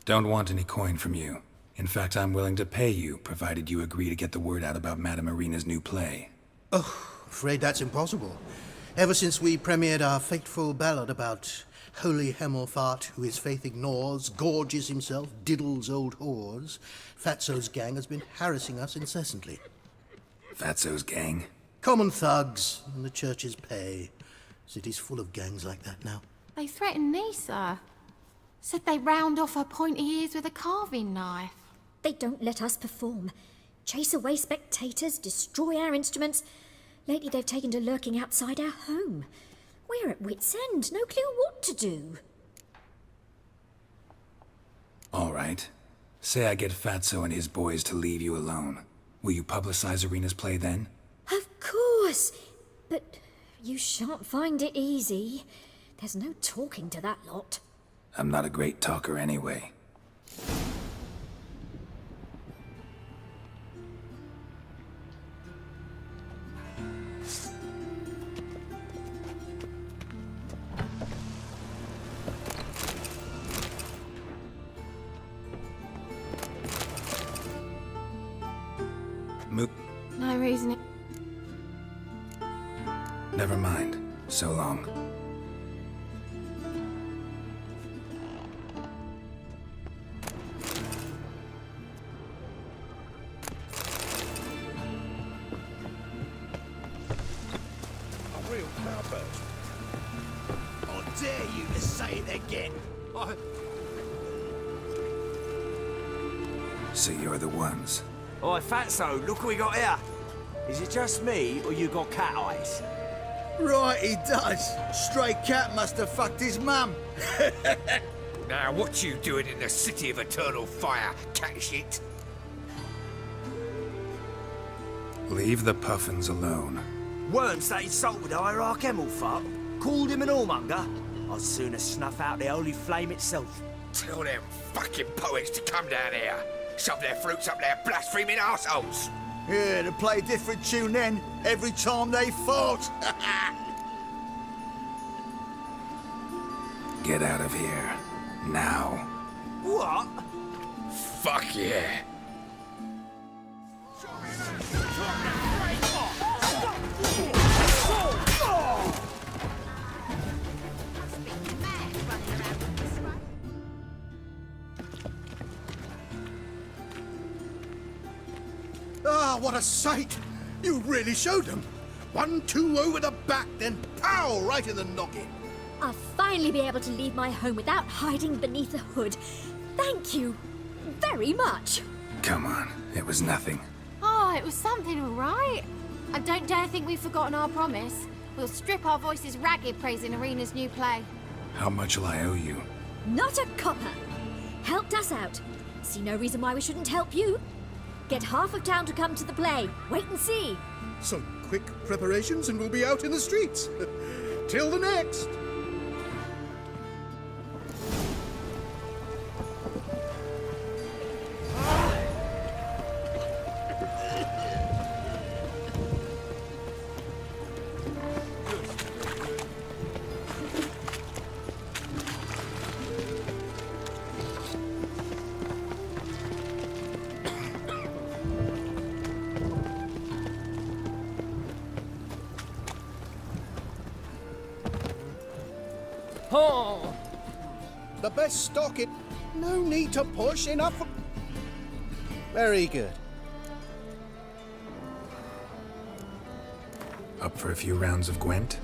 Don't want any coin from you. In fact, I'm willing to pay you, provided you agree to get the word out about Madame Irina's new play. oh, afraid that's impossible. Ever since we premiered our fateful ballad about holy Hemelfart, who his faith ignores, gorges himself, diddles old whores, Fatso's gang has been harassing us incessantly. Fatso's gang? Common thugs, and the church's pay. City's full of gangs like that now. They threatened Nisa. Said they round off her pointy ears with a carving knife. They don't let us perform. Chase away spectators, destroy our instruments. Lately they've taken to lurking outside our home. We're at wit's end, no clue what to do. All right. Say I get Fatso and his boys to leave you alone. Will you publicize Arena's play then? Of course, but you shan't find it easy. There's no talking to that lot. I'm not a great talker anyway. No reason. Never mind. So long. A real cowburst. I dare you to say it again. So you're the ones. Oi, Fatso, look what we got here. Is it just me, or you got cat eyes? Right, he does. Stray cat must have fucked his mum. Now, what you doing in the city of eternal fire, cat shit? Leave the puffins alone. Worms that insulted Hierarch Emelfuck, called him an whoremonger. I'd sooner snuff out the holy flame itself. Tell them fucking poets to come down here. Shove their fruits up their blaspheming assholes. Yeah, to play a different tune then, every time they fought. Get out of here. Now. What? Fuck yeah. Ah, what a sight! You really showed them. 1-2 over the back, then pow! Right in the noggin. I'll finally be able to leave my home without hiding beneath a hood. Thank you very much. Come on. It was nothing. Oh, it was something, all right. I don't dare think we've forgotten our promise. We'll strip our voices ragged praising Arena's new play. How much will I owe you? Not a copper. Helped us out. See no reason why we shouldn't help you. Get half of town to come to the play. Wait and see. Some quick preparations and we'll be out in the streets. Till the next. Oh! The best stock it. No need to push enough. Very good. Up for a few rounds of Gwent?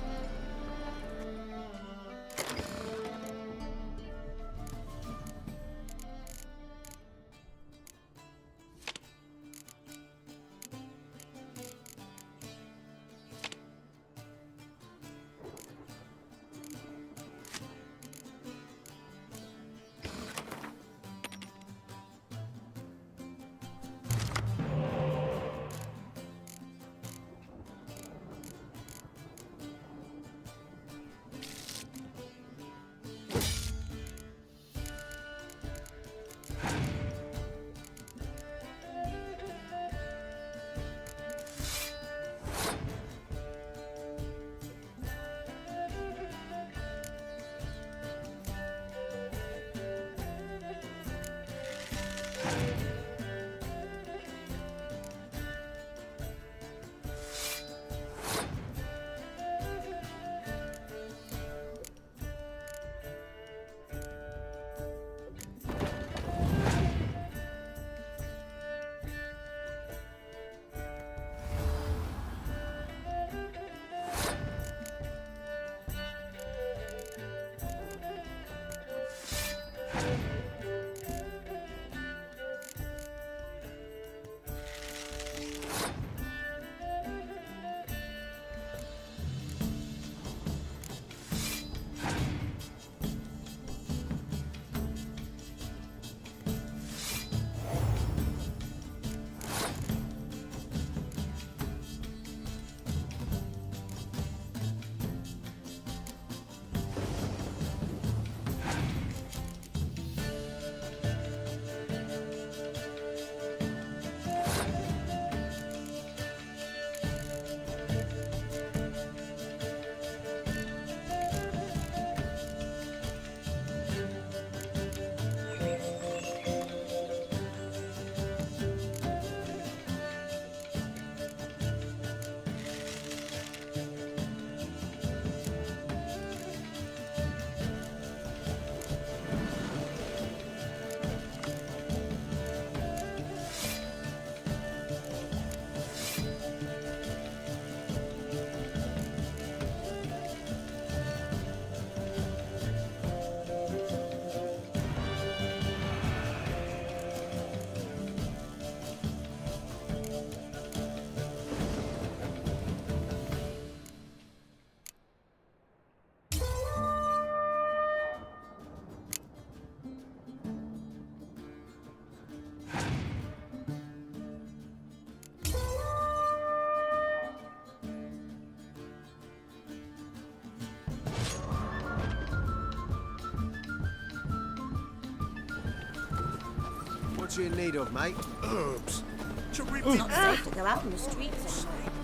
What you in need of, mate? Herbs. Terrific. It's not safe to go out in the streets anymore.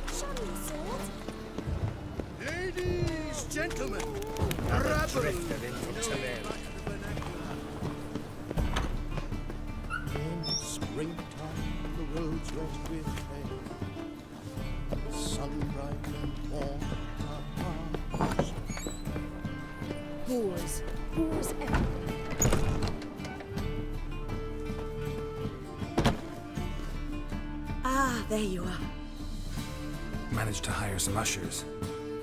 Show me your sword. Ladies, gentlemen, Drifted into Tulare. In springtime, the roads rest with hay. Sunbright and warm. Whores. Whores everywhere. Ah, there you are. Managed to hire some ushers.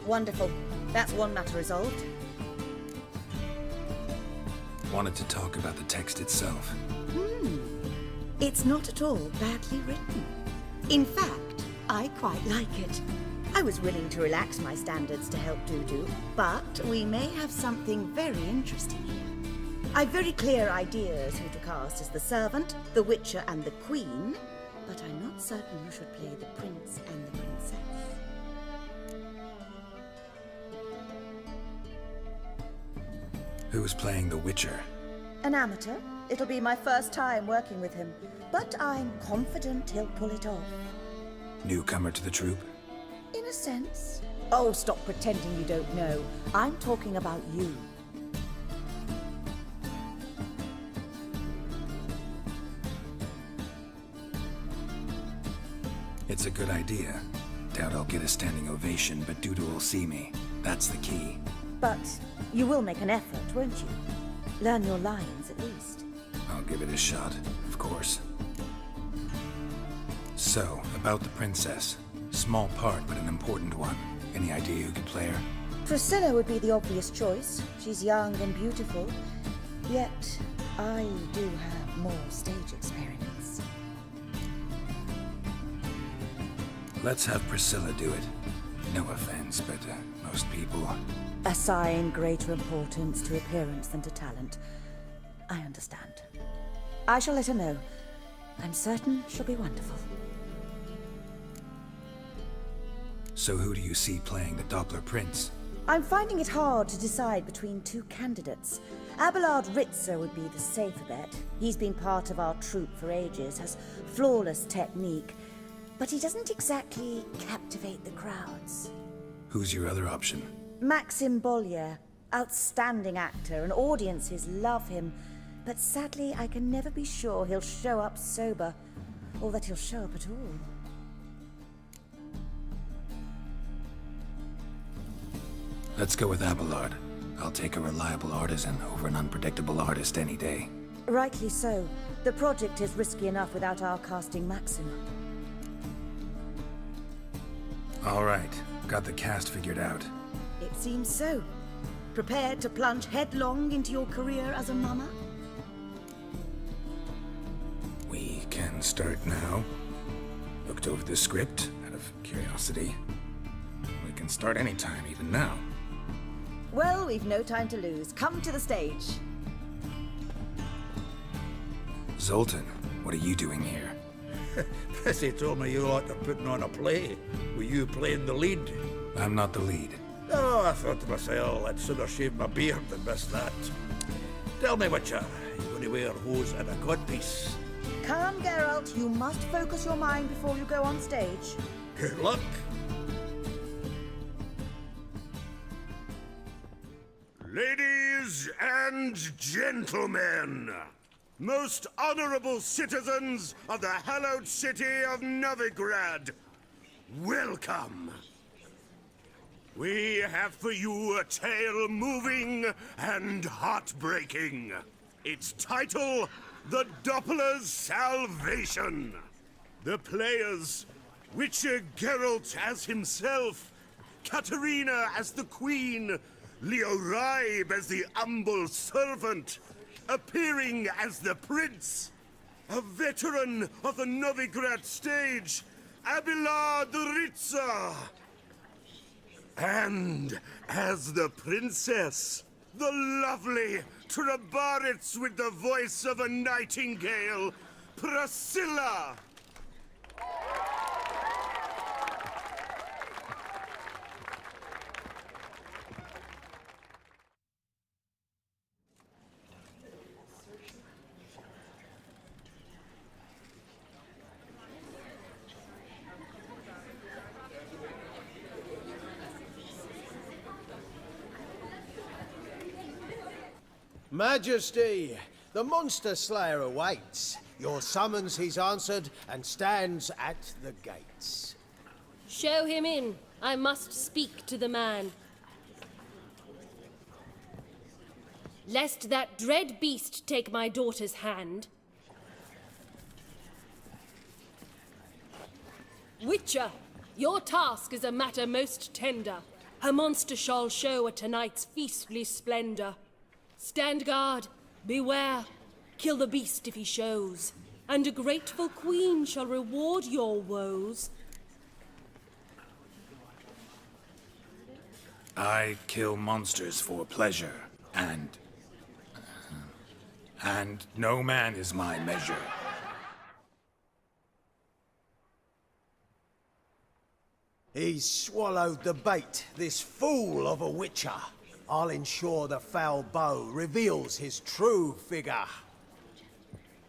Wonderful. That's one matter resolved. Wanted to talk about the text itself. It's not at all badly written. In fact, I quite like it. I was willing to relax my standards to help Dudu, but we may have something very interesting here. I've very clear ideas who to cast as the servant, the witcher, and the queen, but I'm not certain who should play the prince and the princess. Who's playing the Witcher? An amateur. It'll be my first time working with him, but I'm confident he'll pull it off. Newcomer to the troupe? In a sense. Oh, stop pretending you don't know. I'm talking about you. It's a good idea. Doubt I'll get a standing ovation, but Dudu will see me. That's the key. But you will make an effort, won't you? Learn your lines, at least. I'll give it a shot, of course. So, about the princess. Small part, but an important one. Any idea who could play her? Priscilla would be the obvious choice. She's young and beautiful. Yet, I do have more stage experience. Let's have Priscilla do it. No offense, but most people... Assign greater importance to appearance than to talent. I understand. I shall let her know. I'm certain she'll be wonderful. So who do you see playing the Doppler Prince? I'm finding it hard to decide between two candidates. Abelard Ritzer would be the safer bet. He's been part of our troupe for ages, has flawless technique, but he doesn't exactly captivate the crowds. Who's your other option? Maxim Bollier, outstanding actor, and audiences love him, but sadly I can never be sure he'll show up sober, or that he'll show up at all. Let's go with Abelard. I'll take a reliable artisan over an unpredictable artist any day. Rightly so. The project is risky enough without our casting Maxim. All right, got the cast figured out. It seems so. Prepared to plunge headlong into your career as a mama? We can start now. Looked over the script out of curiosity. We can start anytime, even now. Well, we've no time to lose. Come to the stage. Zoltan, what are you doing here? Bessie told me you ought to putting on a play. Were you playing the lead? I'm not the lead. Oh, I thought to myself, I'd sooner shave my beard than miss that. Tell me, Witcher, you going to wear hose and a codpiece? Come, Geralt. You must focus your mind before you go on stage. Good luck. Ladies and gentlemen, most honorable citizens of the hallowed city of Novigrad, welcome. We have for you a tale moving and heartbreaking. Its title, The Doppler's Salvation. The players, Witcher Geralt as himself, Katerina as the Queen, Leo Raib as the humble servant, appearing as the Prince, a veteran of the Novigrad stage, Abelard Ritzer, and as the Princess, the lovely Trabaritz with the voice of a nightingale, Priscilla. Majesty, the monster slayer awaits. Your summons he's answered and stands at the gates. Show him in. I must speak to the man. Lest that dread beast take my daughter's hand. Witcher, your task is a matter most tender. Her monster shall show at tonight's feastly splendor. Stand guard, beware, kill the beast if he shows, and a grateful queen shall reward your woes. I kill monsters for pleasure, and no man is my measure. He's swallowed the bait, this fool of a witcher. I'll ensure the foul bow reveals his true figure.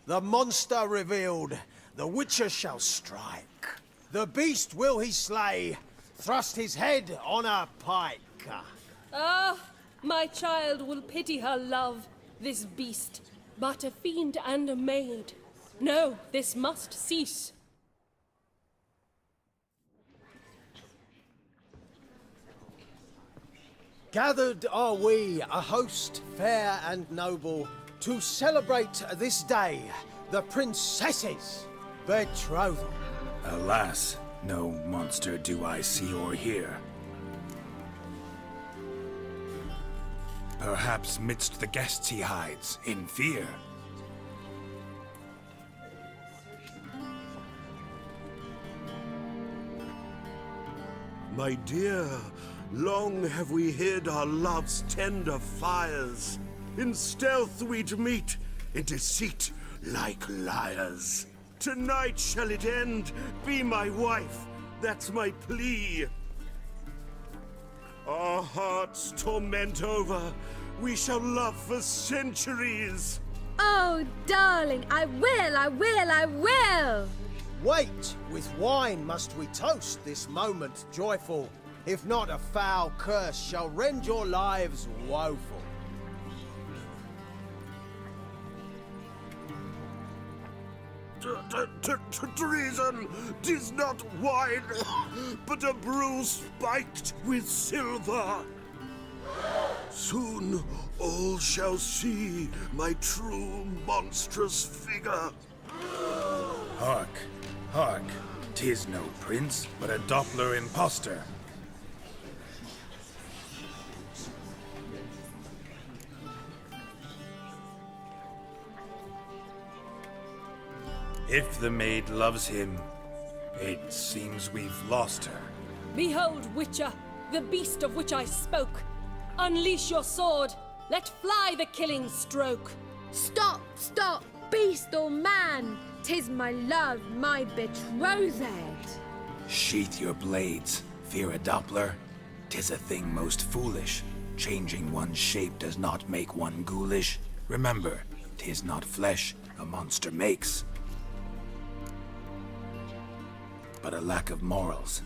The monster revealed, the witcher shall strike. The beast will he slay, thrust his head on a pike. Ah, my child will pity her love, this beast, but a fiend and a maid. No, this must cease. Gathered are we, a host fair and noble, to celebrate this day, the princess's betrothal. Alas, no monster do I see or hear. Perhaps midst the guests he hides, in fear. My dear, long have we hid our love's tender fires. In stealth we'd meet, in deceit like liars. Tonight shall it end, be my wife, that's my plea. Our hearts torment over, we shall love for centuries. Oh, darling, I will! Wait, with wine must we toast this moment joyful. If not, a foul curse shall rend your lives woeful. Treason! 'Tis not wine, but a brew spiked with silver. Soon all shall see my true monstrous figure. Hark, hark, 'tis no prince, but a Doppler impostor. If the maid loves him, it seems we've lost her. Behold, Witcher, the beast of which I spoke. Unleash your sword. Let fly the killing stroke. Stop, stop, beast or man! 'Tis my love, my betrothed. Sheath your blades, fear a Doppler. 'Tis a thing most foolish. Changing one's shape does not make one ghoulish. Remember, 'tis not flesh a monster makes, but a lack of morals,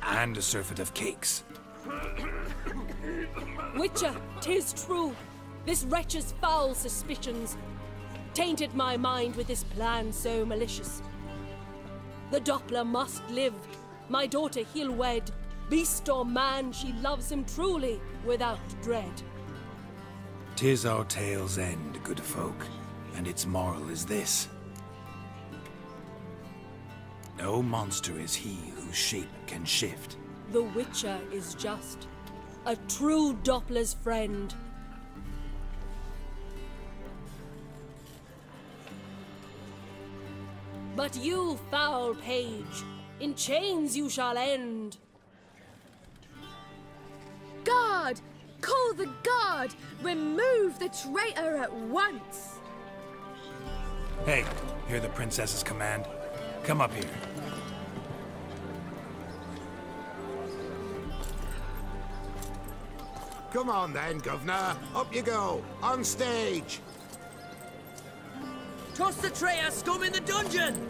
and a surfeit of cakes. Witcher, 'tis true. This wretch's foul suspicions tainted my mind with this plan so malicious. The Doppler must live. My daughter he'll wed. Beast or man, she loves him truly, without dread. 'Tis our tale's end, good folk, and its moral is this. No monster is he whose shape can shift. The Witcher is just a true Doppler's friend. But you, foul page, in chains you shall end. Guard! Call the guard! Remove the traitor at once! Hey, hear the princess's command? Come up here. Come on then, Governor. Up you go. On stage. Toss the traitor scum in the dungeon!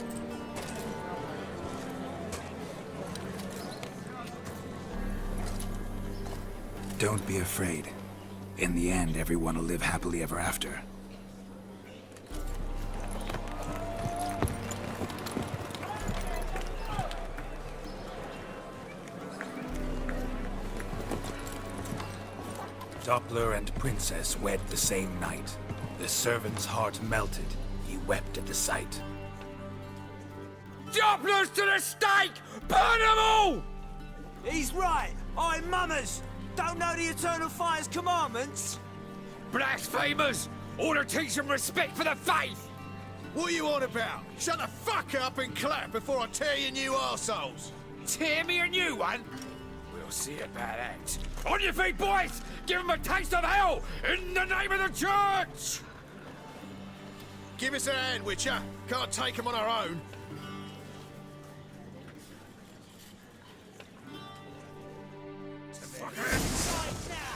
Don't be afraid. In the end, everyone will live happily ever after. Doppler and Princess wed the same night. The servant's heart melted. He wept at the sight. Dopplers to the stake! Burn them all! He's right. I'm Mummers. Don't know the Eternal Fire's commandments? Blasphemers! Order teach them respect for the faith! What are you on about? Shut the fuck up and clap before I tear you new arseholes! Tear me a new one? We'll see about that. On your feet, boys! Give them a taste of hell in the name of the church! Give us a hand, Witcher. Can't take them on our own.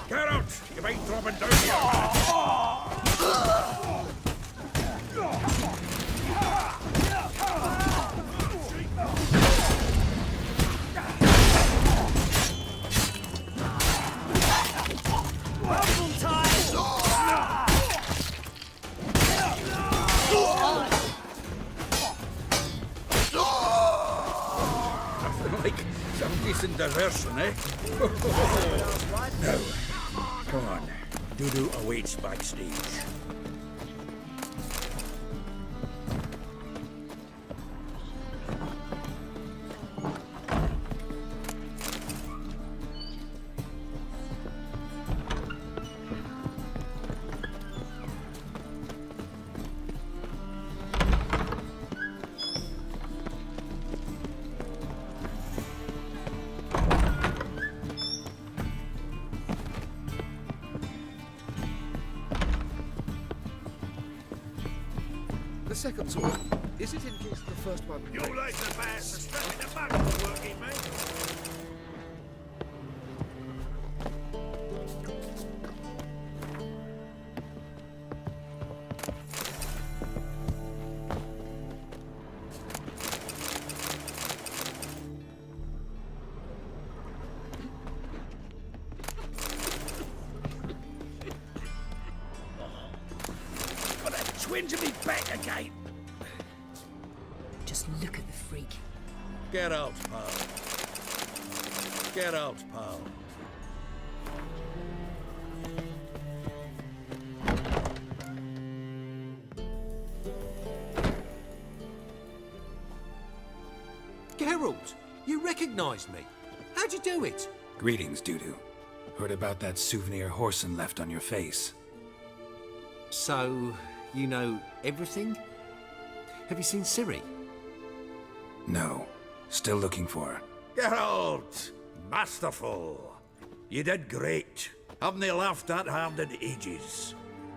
Get out! You ain't dropping down here! Nothing like some decent diversion, eh? No. Come on. Dudu awaits backstage. The second sword, is it in case the first one... You like the bass, the strap in the back of the working, mate. Twinge of me back again. Just look at the freak. Get out, pal. Get out, pal. Geralt, you recognized me. How'd you do it? Greetings, Dudu. Heard about that souvenir Horson left on your face. So, you know everything? Have you seen Ciri? No. Still looking for her. Geralt! Masterful! You did great. Haven't they laughed that hard in ages?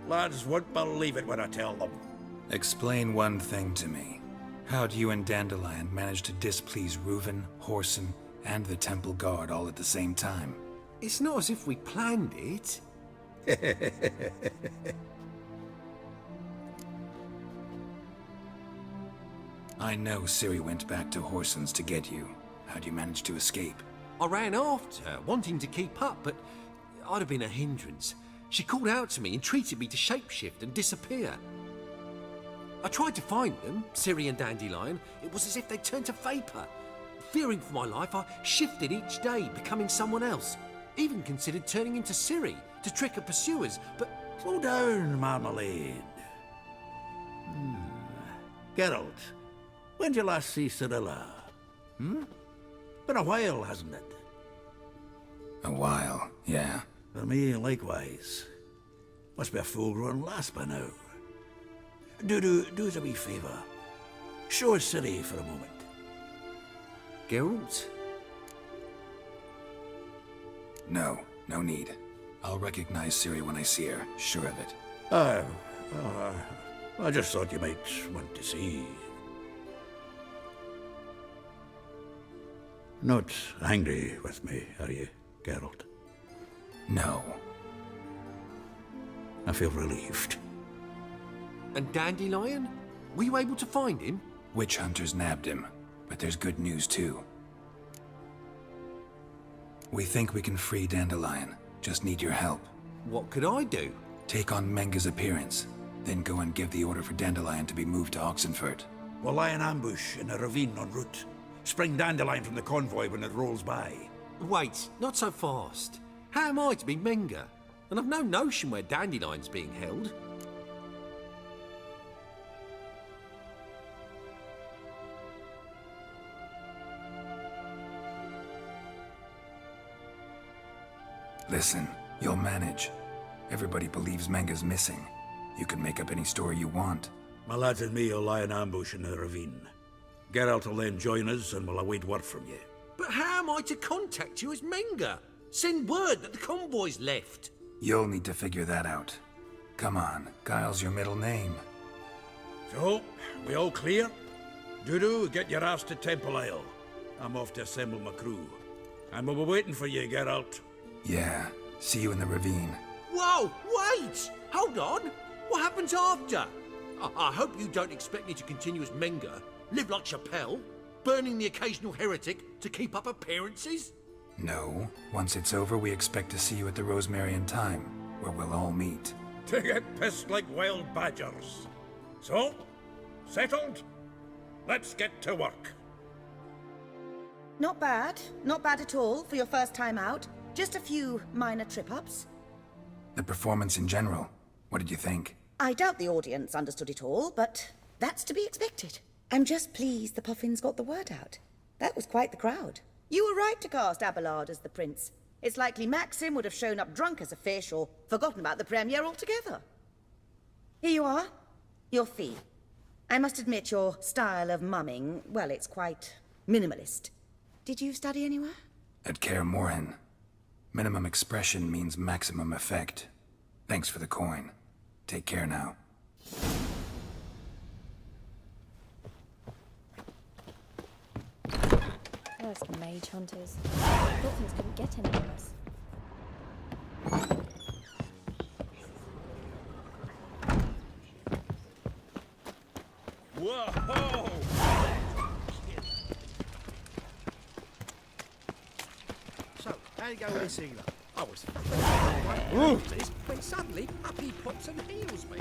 Lads won't believe it when I tell them. Explain one thing to me. How'd you and Dandelion manage to displease Reuven, Horson, and the Temple Guard all at the same time? It's not as if we planned it. I know Ciri went back to Horson's to get you. How'd you manage to escape? I ran after her, wanting to keep up, but I'd have been a hindrance. She called out to me, entreated me to shapeshift and disappear. I tried to find them, Ciri and Dandelion. It was as if they'd turned to vapor. Fearing for my life, I shifted each day, becoming someone else. Even considered turning into Ciri to trick her pursuers, but... Slow down, Marmalade. Geralt, when'd you last see Cyrilla? Been a while, hasn't it? A while, yeah. For me, likewise. Must be a full-grown lass by now. Do us a wee favour. Show us Ciri for a moment. Geralt? No need. I'll recognize Ciri when I see her, sure of it. I just thought you might want to see. Not angry with me, are you, Geralt? No. I feel relieved. And Dandelion? Were you able to find him? Witch hunters nabbed him, but there's good news too. We think we can free Dandelion. Just need your help. What could I do? Take on Menga's appearance, then go and give the order for Dandelion to be moved to Oxenfurt. We'll lie in ambush in a ravine en route. Spring Dandelion from the convoy when it rolls by. Wait, not so fast. How am I to be Menga? And I've no notion where Dandelion's being held. Listen, you'll manage. Everybody believes Menga's missing. You can make up any story you want. My lads and me will lie in ambush in the ravine. Geralt will then join us and we'll await word from you. But how am I to contact you as Menga? Send word that the convoy's left. You'll need to figure that out. Come on, Guile's your middle name. So, we all clear? Dudu, get your ass to Temple Isle. I'm off to assemble my crew. And we'll be waiting for you, Geralt. Yeah, see you in the ravine. Whoa, wait! Hold on! What happens after? I hope you don't expect me to continue as Menga, live like Chappelle, burning the occasional heretic to keep up appearances? No. Once it's over, we expect to see you at the Rosemary in Time, where we'll all meet. To get pissed like wild badgers. So, settled? Let's get to work. Not bad. Not bad at all for your first time out. Just a few minor trip-ups. The performance in general, what did you think? I doubt the audience understood it all, but that's to be expected. I'm just pleased the Puffins got the word out. That was quite the crowd. You were right to cast Abelard as the prince. It's likely Maxim would have shown up drunk as a fish or forgotten about the premiere altogether. Here you are. Your fee. I must admit your style of mumming, well, it's quite minimalist. Did you study anywhere? At Kaer Morhen. Minimum expression means maximum effect. Thanks for the coin. Take care now. Cursed mage hunters. Thought things couldn't get any worse. Whoa! So, how you go with this healer? I was Ooh. when suddenly up he pops and heals me.